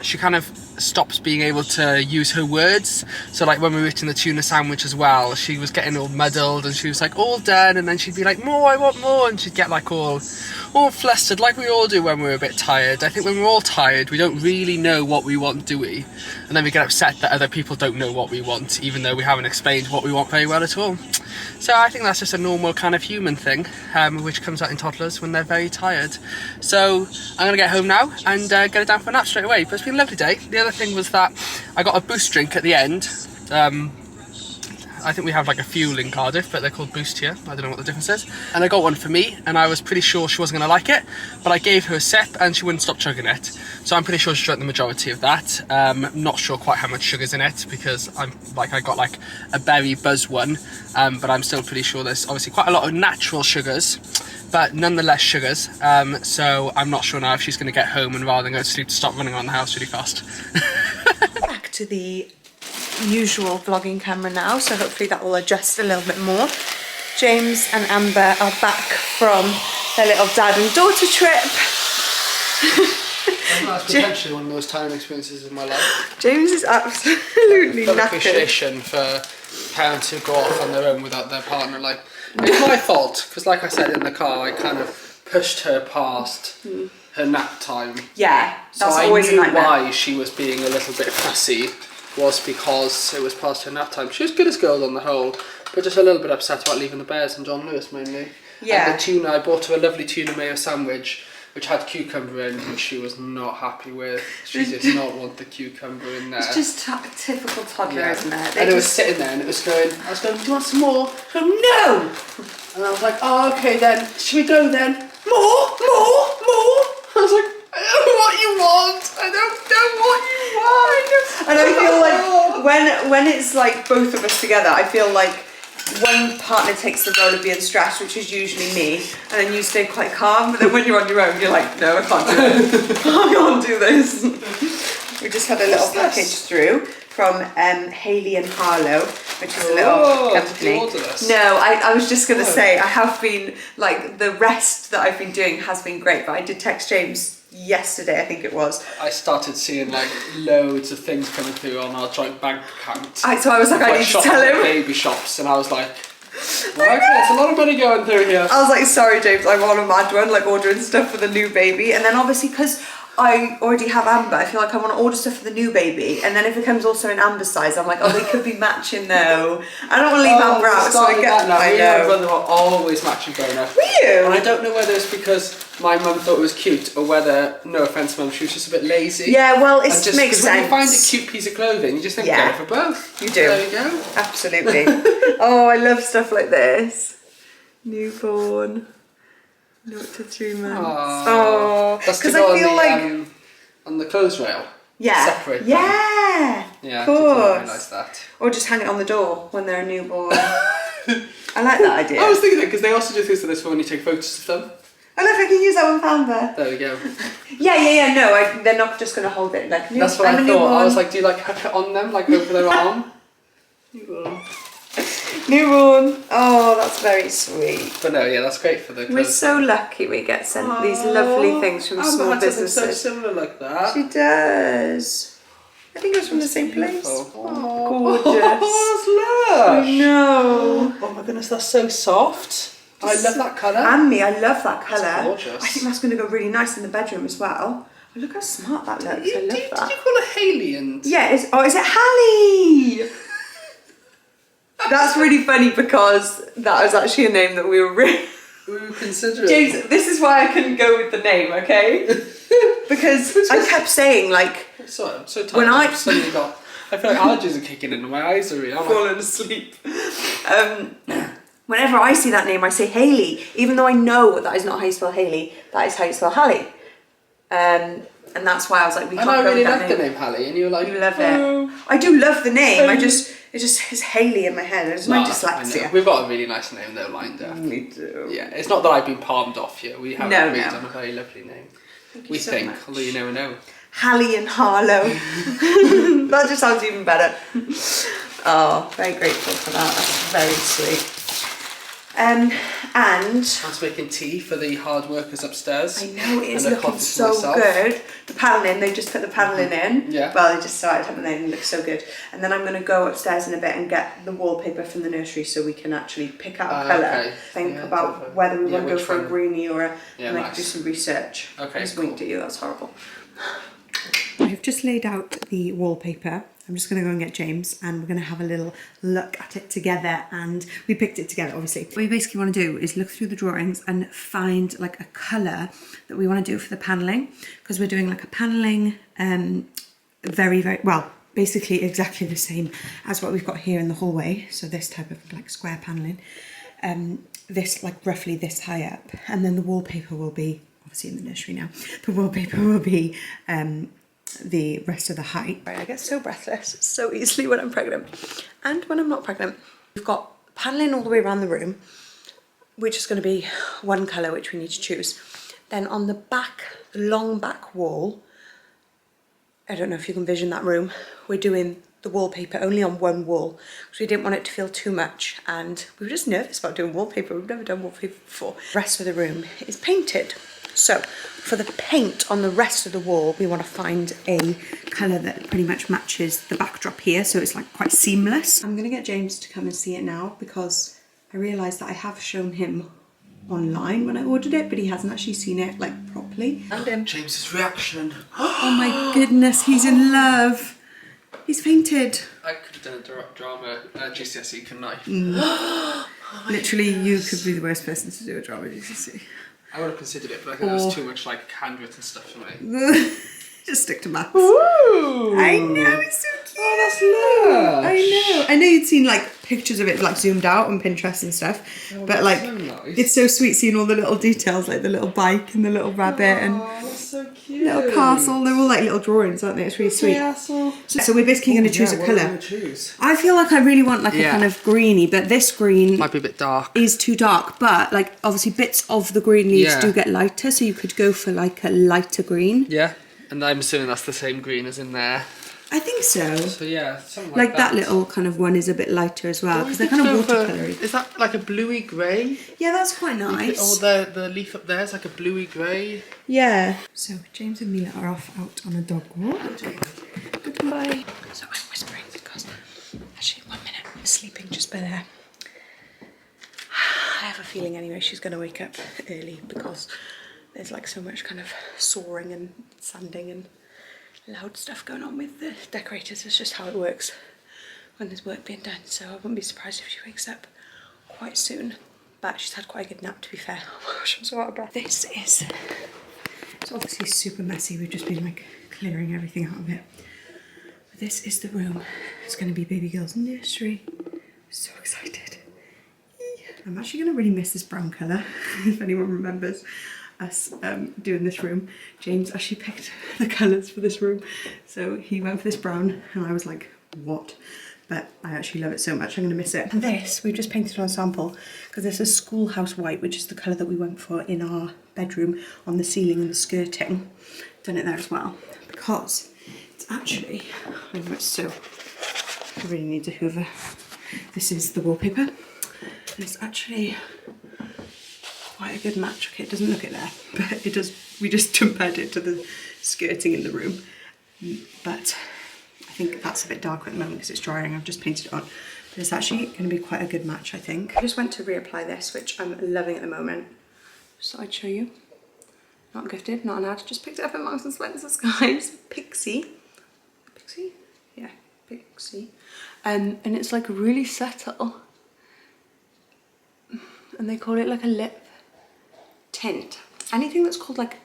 she kind of stops being able to use her words. So like when we were eating the tuna sandwich as well, she was getting all muddled and she was like all done, and then she'd be like, more, I want more, and she'd get like all flustered like we all do when we're a bit tired. I think when we're all tired, we don't really know what we want, do we? And then we get upset that other people don't know what we want, even though we haven't explained what we want very well at all. So I think that's just a normal kind of human thing, which comes out in toddlers when they're very tired. So I'm going to get home now and get it down for a nap straight away. But it's been a lovely day. The other thing was that I got a Boost drink at the end. I think we have like a fuel in Cardiff, but they're called Boost here. I don't know what the difference is. And I got one for me, and I was pretty sure she wasn't going to like it, but I gave her a sip and she wouldn't stop chugging it. So I'm pretty sure she drank the majority of that. Not sure quite how much sugar's in it, because I got like a berry buzz one, but I'm still pretty sure there's obviously quite a lot of natural sugars, but nonetheless sugars. So I'm not sure now if she's going to get home and rather than go to sleep to stop running around the house really fast.
Back to the usual vlogging camera now, so hopefully that will adjust a little bit more. James and Amber are back from their little dad and daughter trip.
That's potentially one of the most tiring experiences of my life.
James is absolutely
Full
knackered.
appreciation for parents who go off on their own without their partner. Like, it's my fault, because like I said in the car, I kind of pushed her past her nap time.
Yeah, that's
so
always
I knew
a nightmare.
why she was being a little bit fussy was because it was past her nap time. She was good as gold on the whole, but just a little bit upset about leaving the bears and John Lewis mainly.
Yeah.
And the tuna, I bought her a lovely tuna mayo sandwich which had cucumber in, which she was not happy with. She did not want the cucumber in there.
It's just typical toddler, isn't it?
And it was sitting there and it was going, I was going, do you want some more? She was going, no! And I was like, oh, okay then, should we go then? More? I was like, I don't know what you want. I don't know what you want.
And I feel like when it's like both of us together, I feel like one partner takes the role of being stressed, which is usually me, and then you stay quite calm, but then when you're on your own, you're like, no, I can't do it. I can't do this. We just had a little package through from Hayley and Harlow, which is a little company.
Did you order this?
No, I was just going to say, I have been, like, the rest that I've been doing has been great, but I did text James yesterday, I think it was.
I started seeing like loads of things coming through on our joint bank account.
So I was like, I need to tell him.
Baby shops, and I was like, well, okay, there's a lot of money going through here.
I was like, sorry James, I'm on a mad one, like ordering stuff for the new baby, and then obviously because I already have Amber, I feel like I want to order stuff for the new baby, and then if it comes also in Amber size, I'm like, oh, they could be matching though. I don't want to leave Amber out, so I get
that now.
I
Me and my
know.
brother were always matching growing up.
Were you?
And I don't know whether it's because my mum thought it was cute, or whether, no offence mum, she was just a bit lazy.
Yeah, well, it
And just,
makes
'cause
sense.
when you find a cute piece of clothing, you just think,
Yeah.
go for both.
You do.
There you go.
Absolutely. Oh, I love stuff like this. Newborn. 0 to 3 months. Oh,
That's to
because
go
I feel like
on the clothes rail.
yeah,
Separate them.
yeah,
Yeah,
of
I didn't
course.
realise that.
Or just hang it on the door when they're a newborn. I like that idea.
I was thinking that because they also do things like this for when you take photos of them.
I love if I can use that one for Amber.
There we go.
Yeah. No, they're not just going to hold it like.
That's what
I'm
I
a
thought.
newborn.
I was like, do you like hook it on them, like over their arm?
Newborn. Oh, that's very sweet.
But no, yeah, that's great for the clothes.
We're so lucky we get sent these lovely things from
Amber
small
had something
businesses.
so similar like that.
She does. I think it was from the same place.
Beautiful.
Oh, gorgeous.
Oh, that's lush.
I know.
Oh my goodness, that's so soft. I love that colour.
And me, I love that colour.
gorgeous.
I think that's going to go really nice in the bedroom as well. Oh, look how smart that looks. I love
Did
that.
you call it Hayley and...
Yeah, is it Hallie? That's really funny because that was actually a name that we were really...
We were considering...
James, this is why I couldn't go with the name, okay? Because I kept saying, like...
Sorry, I'm so tired.
When
I've suddenly got... I feel like allergies are kicking in and my eyes are really...
fallen asleep. Whenever I see that name, I say Hayley, even though I know that is not how you spell Hayley, that is how you spell Hallie. And that's why I was like, we can't
And I
go
really
with that
like
name.
the name Hallie, and you were like...
You love
"Oh."
it. I do love the name. It just is Hayley in my head. It's my
No, I know.
dyslexia.
We've got a really nice name though lined up.
We do.
Yeah, it's not that I've been palmed off yet. We have
No,
agreed
no.
on a very lovely name.
Thank you
We
so
think,
much.
although you never know.
Hallie and Harlow. That just sounds even better. Oh, very grateful for that. That's very sweet. And
I was making tea for the hard workers upstairs.
I know, it is
and a
looking
coffee for
so
myself.
good. The paneling, they just put the paneling in.
Yeah.
Well, they just started, haven't they? And it looks so good. And then I'm going to go upstairs in a bit and get the wallpaper from the nursery so we can actually pick out a colour.
Okay.
Think
Yeah,
about
definitely.
whether we
Yeah,
want to go
which
for a
one?
greenie or a...
Yeah,
and I can
nice.
do some research.
Okay,
I just
cool.
winked at you, that's horrible. I've just laid out the wallpaper. I'm just going to go and get James and we're going to have a little look at it together, and we picked it together obviously. What we basically want to do is look through the drawings and find like a colour that we want to do for the panelling, because we're doing like a panelling very well, basically exactly the same as what we've got here in the hallway, so this type of like square panelling, this like roughly this high up, and then the wallpaper will be obviously in the nursery now, the wallpaper will be the rest of the height. Right, I get so breathless so easily when I'm pregnant and when I'm not pregnant. We've got panelling all the way around the room, which is going to be one colour which we need to choose. Then on the back, long back wall, I don't know if you can vision that room, we're doing the wallpaper only on one wall because we didn't want it to feel too much, and we were just nervous about doing wallpaper. We've never done wallpaper before. The rest of the room is painted. So for the paint on the rest of the wall, we want to find a colour that pretty much matches the backdrop here, so it's like quite seamless. I'm going to get James to come and see it now because I realised that I have shown him online when I ordered it, but he hasn't actually seen it like properly. And
James's reaction.
oh my goodness, he's in love. He's fainted.
I could have done a drama GCSE, couldn't I?
Literally, you could be the worst person to do a drama GCSE.
I would have considered it, but I think that was too much like handwritten stuff for me.
Just stick to maths.
Ooh.
I know, it's so cute.
Oh, that's lush.
I know you'd seen like pictures of it like zoomed out on Pinterest and stuff, but like
so nice.
it's so sweet seeing all the little details, like the little bike and the little rabbit and
that's so cute.
little castle. They're all like little drawings, aren't they? It's really sweet.
Castle.
So we're basically going to choose a
What are we
colour.
gonna choose?
I feel like I really want like a
Yeah.
kind of greeny, but this green
Might be a bit dark.
is too dark, but like obviously bits of the green leaves
Yeah.
do get lighter, so you could go for like a lighter green.
Yeah, and I'm assuming that's the same green as in there.
I think so.
So yeah, something
Like that little kind of one is a bit lighter as well, because they're kind of watercoloury.
Is that like a bluey grey?
Yeah, that's quite nice.
Oh, the leaf up there is like a bluey grey.
Yeah. So James and Mila are off out on a dog walk. Goodbye. So I'm whispering because actually 1 minute I'm sleeping just by there. I have a feeling anyway she's going to wake up early because there's like so much kind of sawing and sanding and loud stuff going on with the decorators. It's just how it works when there's work being done, so I wouldn't be surprised if she wakes up quite soon. But she's had quite a good nap, to be fair. Oh my gosh, I'm so out of breath. This is, it's obviously super messy. We've just been like clearing everything out of it. But this is the room. It's going to be baby girl's nursery. So excited. I'm actually going to really miss this brown colour, if anyone remembers us doing this room. James actually picked the colours for this room, so he went for this brown and I was like, what? But I actually love it so much, I'm going to miss it. And this we've just painted on sample because this is schoolhouse white, which is the colour that we went for in our bedroom on the ceiling and the skirting. Done it there as well because it's actually, oh, it's so, I really need to hoover. This is the wallpaper and it's actually quite a good match. Okay, it doesn't look it there, but it does. We just compared it to the skirting in the room. But I think that's a bit darker at the moment because it's drying. I've just painted it on. But it's actually going to be quite a good match, I think. I just went to reapply this, which I'm loving at the moment. Just thought I'd show you. Not gifted, not an ad. Just picked it up at Marks and Spencer's, guys. Pixie. Pixie? Yeah, Pixie. And it's like really subtle. And they call it like a lip tint. Anything that's called like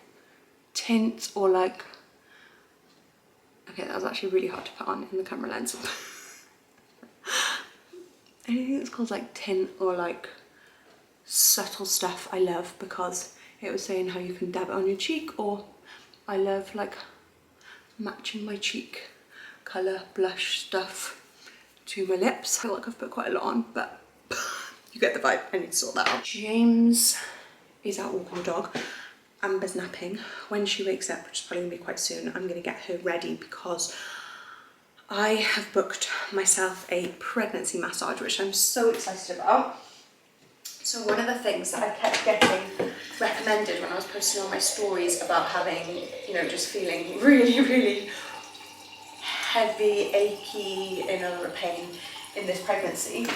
tint or like, okay, that was actually really hard to put on in the camera lens. Anything that's called like tint or like subtle stuff I love, because it was saying how you can dab it on your cheek, or I love like matching my cheek colour blush stuff to my lips. I feel like I've put quite a lot on, but you get the vibe. I need to sort that out. James is out walking the dog Amber's napping. When she wakes up, which is probably gonna be quite soon, I'm gonna get her ready because I have booked myself a pregnancy massage, which I'm so excited about. So one of the things that I kept getting recommended when I was posting on my stories about having, you know, just feeling really, really heavy, achy, in a lot of pain in this pregnancy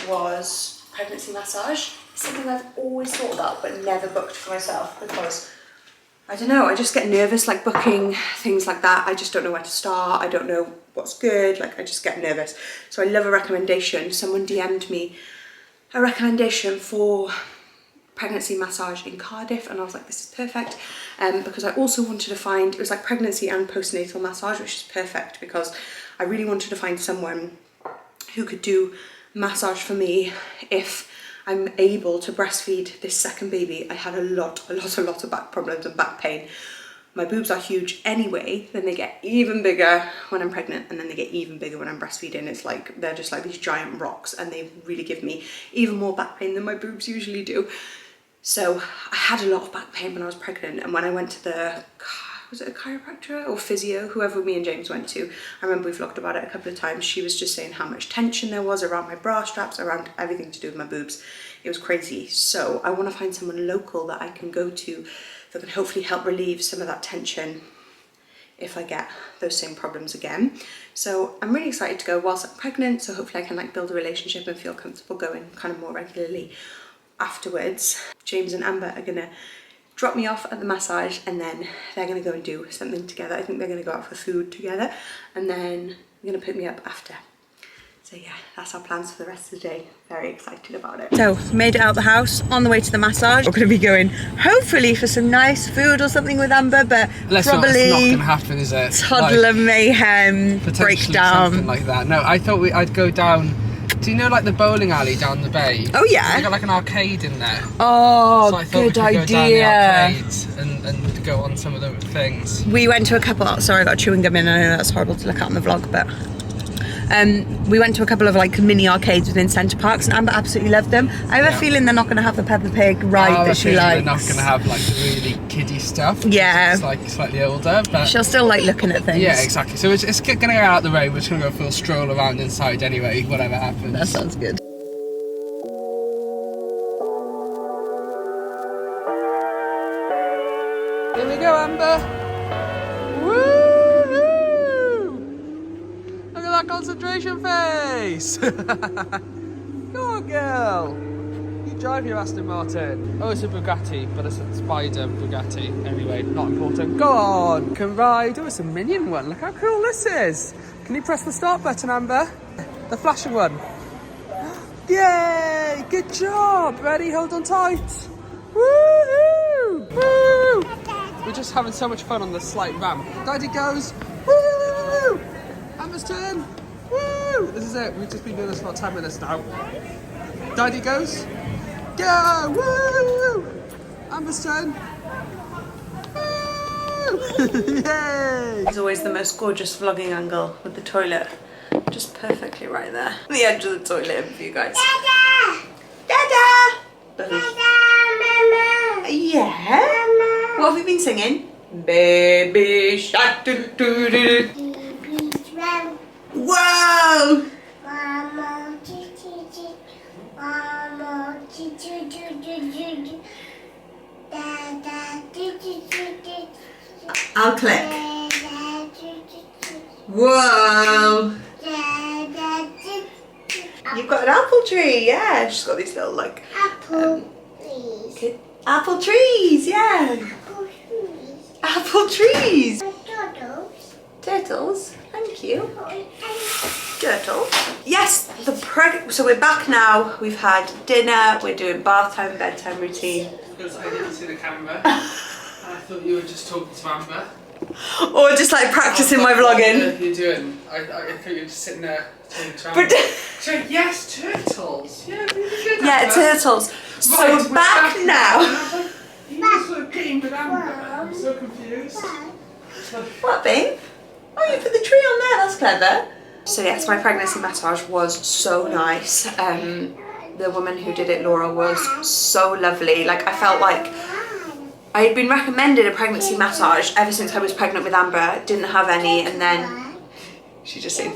was pregnancy massage. It's something I've always thought about but never booked for myself because, I don't know, I just get nervous like booking things like that. I just don't know where to start. I don't know what's good. Like I just get nervous. So I love a recommendation. Someone DM'd me a recommendation for pregnancy massage in Cardiff and I was like, this is perfect. Because I also wanted to find, it was like pregnancy and postnatal massage, which is perfect because I really wanted to find someone who could do massage for me if I'm able to breastfeed this second baby. I had a lot of back problems and back pain. My boobs are huge anyway, then they get even bigger when I'm pregnant and then they get even bigger when I'm breastfeeding. It's like, they're just like these giant rocks and they really give me even more back pain than my boobs usually do. So I had a lot of back pain when I was pregnant and when I went to the, was it a chiropractor or physio, whoever me and James went to, I remember we vlogged about it a couple of times, she was just saying how much tension there was around my bra straps, around everything to do with my boobs. It was crazy. So I want to find someone local that I can go to that can hopefully help relieve some of that tension if I get those same problems again. So I'm really excited to go whilst I'm pregnant, so hopefully I can like build a relationship and feel comfortable going kind of more regularly afterwards. James and Amber are gonna drop me off at the massage and then they're gonna go and do something together. I think they're gonna go out for food together and then they're gonna pick me up after. So yeah, that's our plans for the rest of the day. Very excited about it. So, made it out the house, on the way to the massage. We're gonna be going, hopefully, for some nice food or something with Amber, but probably
it's not gonna happen, is it?
Toddler mayhem, breakdown.
Something like that. No, I thought I'd go down, do you know like the bowling alley down the bay?
Oh yeah.
They got like an arcade in there.
Oh,
so I thought
good
we could
idea.
Go down the arcade and go on some of the things.
We went to a couple, sorry I got chewing gum in, I know that's horrible to look at on the vlog, but we went to a couple of like mini arcades within Centre Parks and Amber absolutely loved them. I have a feeling they're not going to have the Peppa Pig ride that she likes.
They're not going to have like the really kiddie stuff.
Yeah.
It's like slightly older, but
she'll still like looking at things.
Yeah, exactly. So it's going to go out the way. We're just going to go for a stroll around inside anyway, whatever happens.
That sounds good.
Here we go, Amber. Concentration face! Go on, girl! You drive your Aston Martin. Oh, it's a Bugatti, but it's a Spider Bugatti. Anyway, not important. Go on! Can ride. Oh, it's a minion one. Look how cool this is. Can you press the start button, Amber? The flashing one. Yay! Good job! Ready? Hold on tight. Woohoo! Woo! We're just having so much fun on this slight ramp. Daddy goes, woo! Amber's turn. Woo! This is it. We've just been doing this for about 10 minutes now. Daddy goes, go! Woo! Amber's turn. Woo! Yay!
It's always the most gorgeous vlogging angle with the toilet. Just perfectly right there. The edge of the toilet for you guys.
Dada!
Dada!
Dada, Mama!
Yeah?
Mama!
What have you been singing? Baby shark doo doo doo.
Baby's round.
Whoa!
Mama, chee chee chee. Mama, chee chee chee chee chee. Dada, chee chee chee chee.
I'll click.
Dada, chee chee chee.
Whoa!
Dada, chee chee.
You've got an apple tree, yeah. She's got these little like
Apple, please.
apple trees, yeah.
Apple, please.
Apple trees.
Turtles.
Turtles, thank you.
Oh,
Turtle. Yes, so we're back now. We've had dinner. We're doing bath time, bedtime routine.
Because I didn't see the camera. I thought you were just talking to Amber.
Or just like practicing my
What
vlogging.
are you doing? I thought you were just sitting there talking to Amber. So, yes, turtles. Yeah, really good.
Yeah,
Amber.
turtles. So
Right,
we're back now.
And I was like, you were sort of getting with Amber. I'm so confused.
What, babe? Oh, you put the tree on there. That's clever. So yes, my pregnancy massage was so nice. The woman who did it, Laura, was so lovely. Like I felt like I had been recommended a pregnancy massage ever since I was pregnant with Amber. Didn't have any, and then she just said,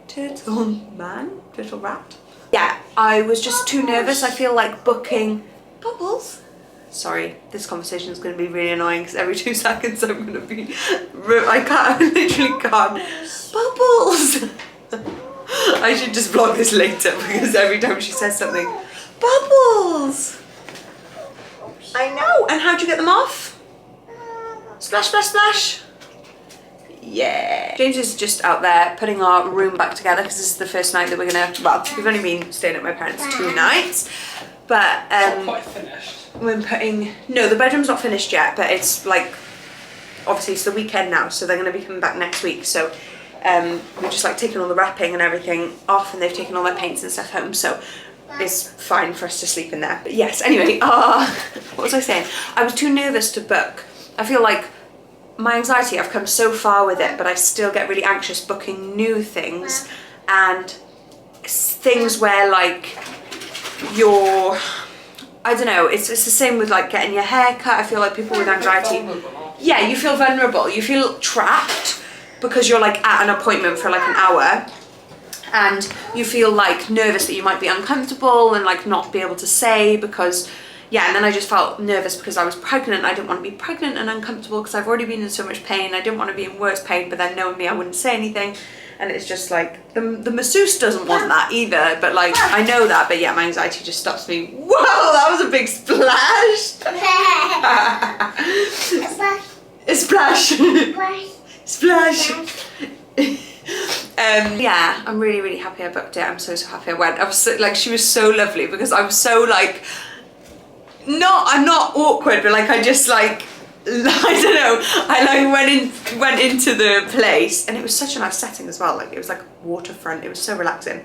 "Turtle man, turtle rat." Yeah, I was just too nervous. I feel like booking Bubbles. Sorry, this conversation is going to be really annoying because every 2 seconds I'm going to be. I literally can't. Bubbles. I should just vlog this later because every time she says something, Bubbles. I know. And how'd you get them off? Splash, splash, splash. Yeah. James is just out there putting our room back together because this is the first night that we're gonna. Well, we've only been staying at my parents' 2 nights, but
Not quite finished.
we're putting. No, the bedroom's not finished yet, but it's like obviously it's the weekend now, so they're gonna be coming back next week. So we're just like taking all the wrapping and everything off, and they've taken all their paints and stuff home. So it's fine for us to sleep in there. But yes, anyway, what was I saying? I was too nervous to book. I feel like my anxiety, I've come so far with it, but I still get really anxious booking new things and things where like I don't know, it's the same with like getting your hair cut. I feel like people with anxiety, yeah, you feel vulnerable, you feel trapped because you're like at an appointment for like an hour. And you feel like nervous that you might be uncomfortable and like not be able to say because, yeah, and then I just felt nervous because I was pregnant. I didn't want to be pregnant and uncomfortable because I've already been in so much pain. I didn't want to be in worse pain, but then knowing me, I wouldn't say anything. And it's just like, the masseuse doesn't want that either, but like, I know that, but yeah, my anxiety just stops me. Whoa, that was a big splash. A splash. Splash. Yeah, I'm really, really happy I booked it. I'm so happy I went. I was so, like, she was so lovely because I was so like, I'm not awkward, but like I just like, I don't know, I like went into the place and it was such a nice setting as well. Like it was like waterfront. It was so relaxing.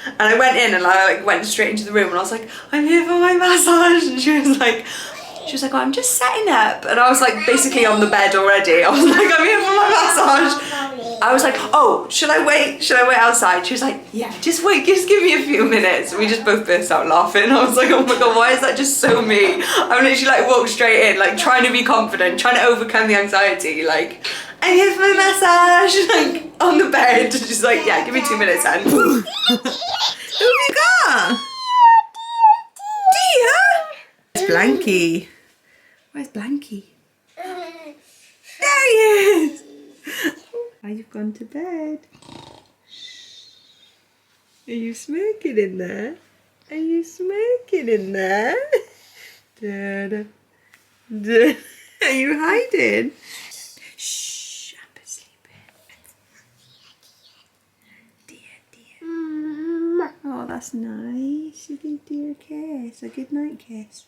And I went in and I like went straight into the room and I was like, I'm here for my massage. And she was like, oh, I'm just setting up. And I was like basically on the bed already. I was like, I'm here for my massage. I was like, oh, should I wait outside? She was like, yeah, just wait, just give me a few minutes. We just both burst out laughing. I was like, oh my God, why is that just so me? I'm literally like walked straight in, like trying to be confident, trying to overcome the anxiety. Like, I'm here for my massage, like on the bed. She's like, yeah, give me 2 minutes, Anne. Who have you got? Dear? It's Blanky. Where's Blanky? There he is. Oh, you've gone to bed. Are you smoking in there? Are you smoking in there? Da, da, da. Are you hiding? Shh, Amber's sleeping. Dear. Oh, that's nice. You give dear a kiss, a good night kiss.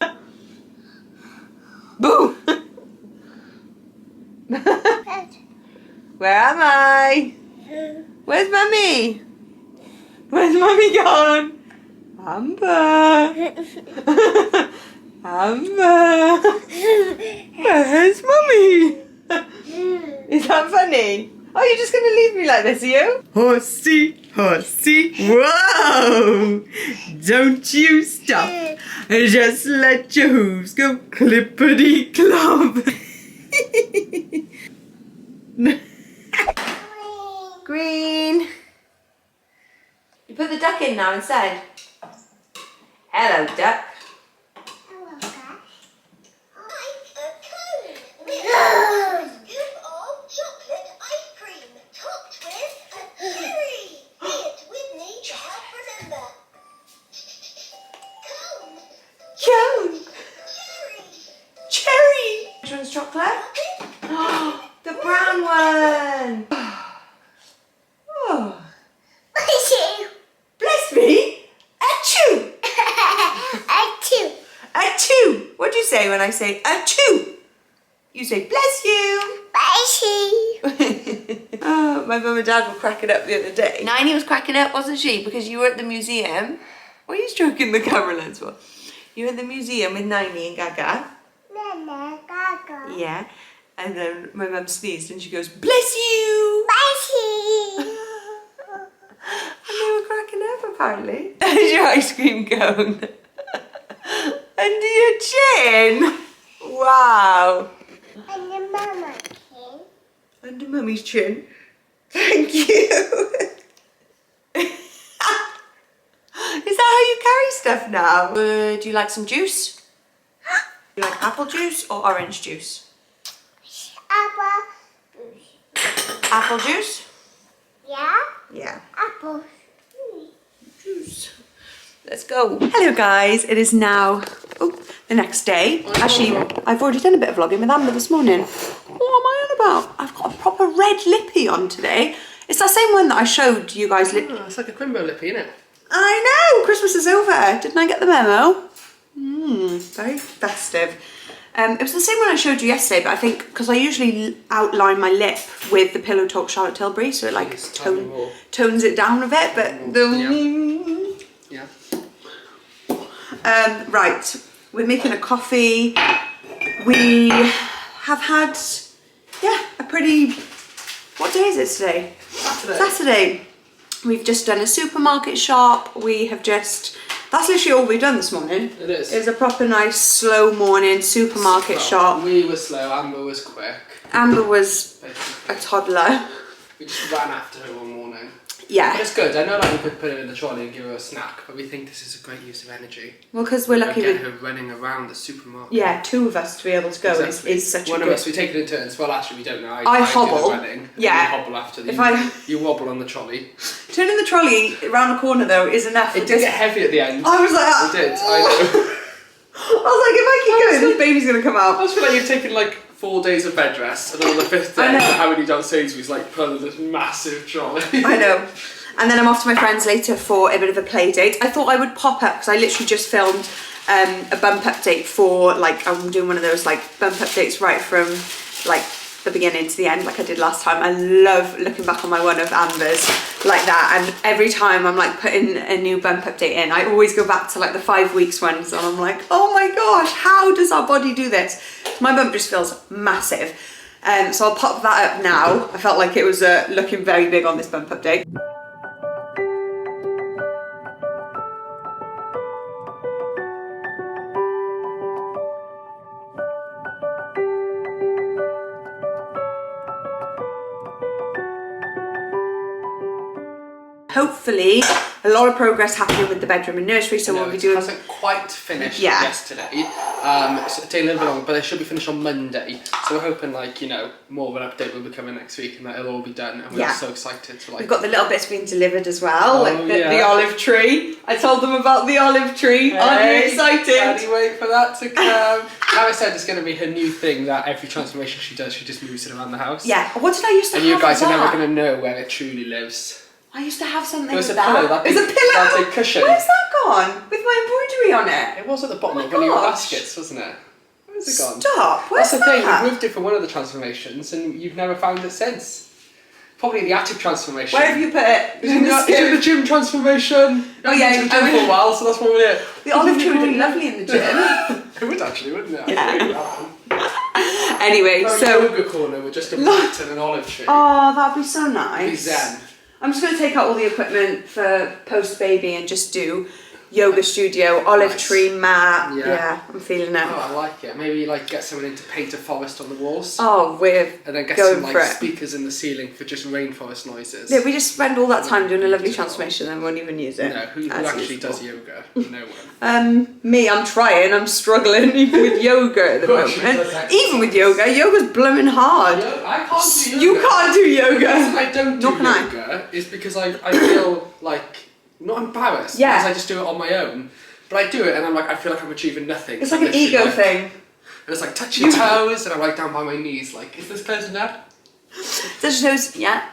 Boo! Where am I? Where's Mummy? Where's Mummy gone? Amber. Amber. Where's Mummy? Is that funny? Oh, you're just going to leave me like this, are you? Horsey, horsey, whoa! Don't you stop. Just let your hooves go clippity-clop. Green. You put the duck in now instead. Hello, duck.
Hello, duck. A scoop of chocolate ice cream topped with a cherry. Say it with me to help remember. Cone.
Cone.
Cherry.
Cherry. Which one's chocolate? The brown one. Oh. Bless me. Achoo. Achoo. What do you say when I say achoo? You say bless you. Oh, my mum and dad were cracking up the other day. Niney was cracking up, wasn't she? Because you were at the museum. What are you stroking the camera lens for? You were at the museum with Niney and Gaga. Yeah. And then my mum sneezed and she goes, bless you. And they were cracking up apparently. There's your ice cream cone. Under your chin. Wow.
And the mama came.
Under Mummy's chin. Thank you. Is that how you carry stuff now? Do you like some juice? Do you like apple juice or orange juice?
Apple.
Apple juice?
Yeah?
Yeah.
Apple.
Juice. Let's go. Hello guys, it is now the next day. Actually, I've already done a bit of vlogging with Amber this morning. What am I on about? I've got a proper red lippy on today. It's that same one that I showed you guys.
It's like a Crimbo lippy, isn't it?
I know, Christmas is over. Didn't I get the memo? Very festive. It was the same one I showed you yesterday, but I think because I usually outline my lip with the Pillow Talk Charlotte Tilbury, so it like tones it down a bit, but
Yeah.
right, we're making a coffee. We have had, a pretty, what day is it today? Saturday. We've just done a supermarket shop. We have just, that's literally all we've done this morning.
It is.
It was a proper nice slow morning supermarket shop.
We were slow, Amber was quick.
Amber was a toddler.
We just ran after her one morning.
Yeah.
But it's good. I know like we could put her in the trolley and give her a snack, but we think this is a great use of energy.
Well, because we're lucky
get
with
her running around the supermarket.
Yeah, two of us to be able to go
Exactly.
is such
one
a
of
good...
us, we take it in turns. Well, actually, we don't know.
I
do
hobble.
the running.
Yeah.
You hobble after the.
If
you wobble on the trolley.
Turning the trolley around the corner though is enough.
It did get heavy at the end.
I was like,
It did. I know.
I was like, if I keep going, this baby's gonna come
I
out.
just feel like you've taken like 4 days of bed rest, and then on the 5th day, how many done Sainsbury's like pulling this massive trolley.
I know. And then I'm off to my friends later for a bit of a play date. I thought I would pop up because I literally just filmed a bump update for like, I'm doing one of those like bump updates right from like the beginning to the end like I did last time. I love looking back on my one of Amber's like that, and every time I'm like putting a new bump update in, I always go back to like the 5 weeks ones, and I'm like, oh my gosh, how does our body do this? My bump just feels massive. So I'll pop that up now. I felt like it was looking very big on this bump update. Hopefully, a lot of progress happening with the bedroom and nursery, so we'll be doing...
It hasn't quite finished yesterday. So it's taking a little bit longer, but it should be finished on Monday. So we're hoping, like, you know, more of an update will be coming next week, and that it'll all be done. And we're so excited to like.
We've got the little bits being delivered as well, like the olive tree. I told them about the olive tree. Aren't you excited?
Can't you wait for that to come? Carys said it's going to be her new thing that every transformation she does, she just moves it around the house.
Yeah. What did I used to have?
And you guys
are
never going to know where it truly lives.
I used to have something
It was
like
a pillow.
that. It's a pillow.
That's a cushion.
Where's that gone? With my embroidery on it.
It was at the bottom of one of your baskets, wasn't it? Where's it gone?
Stop. Where's
That's the thing.
that?
You moved it for one of the transformations, and you've never found it since. Probably the attic transformation.
Where have you put it?
It's in the gym transformation.
Oh yeah,
you've been to the gym for a while, so that's probably it.
The olive tree would look lovely in the gym.
It would actually, wouldn't it?
Yeah. Anyway, so
yoga corner with just a mat and an olive tree.
Oh, that'd be so nice.
It'd be zen.
I'm just going to take out all the equipment for post-baby and just do yoga studio, olive tree mat. Yeah, I'm feeling it.
Oh, I like it. Maybe like get someone in to paint a forest on the walls.
Oh, we're
and then get
going
some
for
like
it.
speakers in the ceiling for just rainforest noises.
Yeah, we just spend all that time doing a lovely transformation and won't even use it.
No, who actually does yoga? No one.
Me, I'm trying, I'm struggling even with yoga at the moment. Even with yoga, yoga's blooming hard.
I can't do yoga.
You can't do yoga.
The reason I don't do
Nor can
yoga is because I feel like not embarrassed because I just do it on my own. But I do it and I'm like, I feel like I'm achieving nothing.
It's like an ego thing.
And it's like touch your toes and I'm like down by my knees like, is this close enough?
Touch your toes, yeah.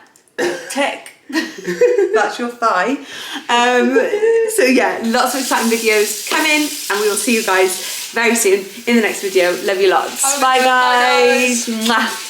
Tick. That's your thigh. So yeah, lots of exciting videos coming and we will see you guys very soon in the next video. Love you lots. Bye guys. Mwah.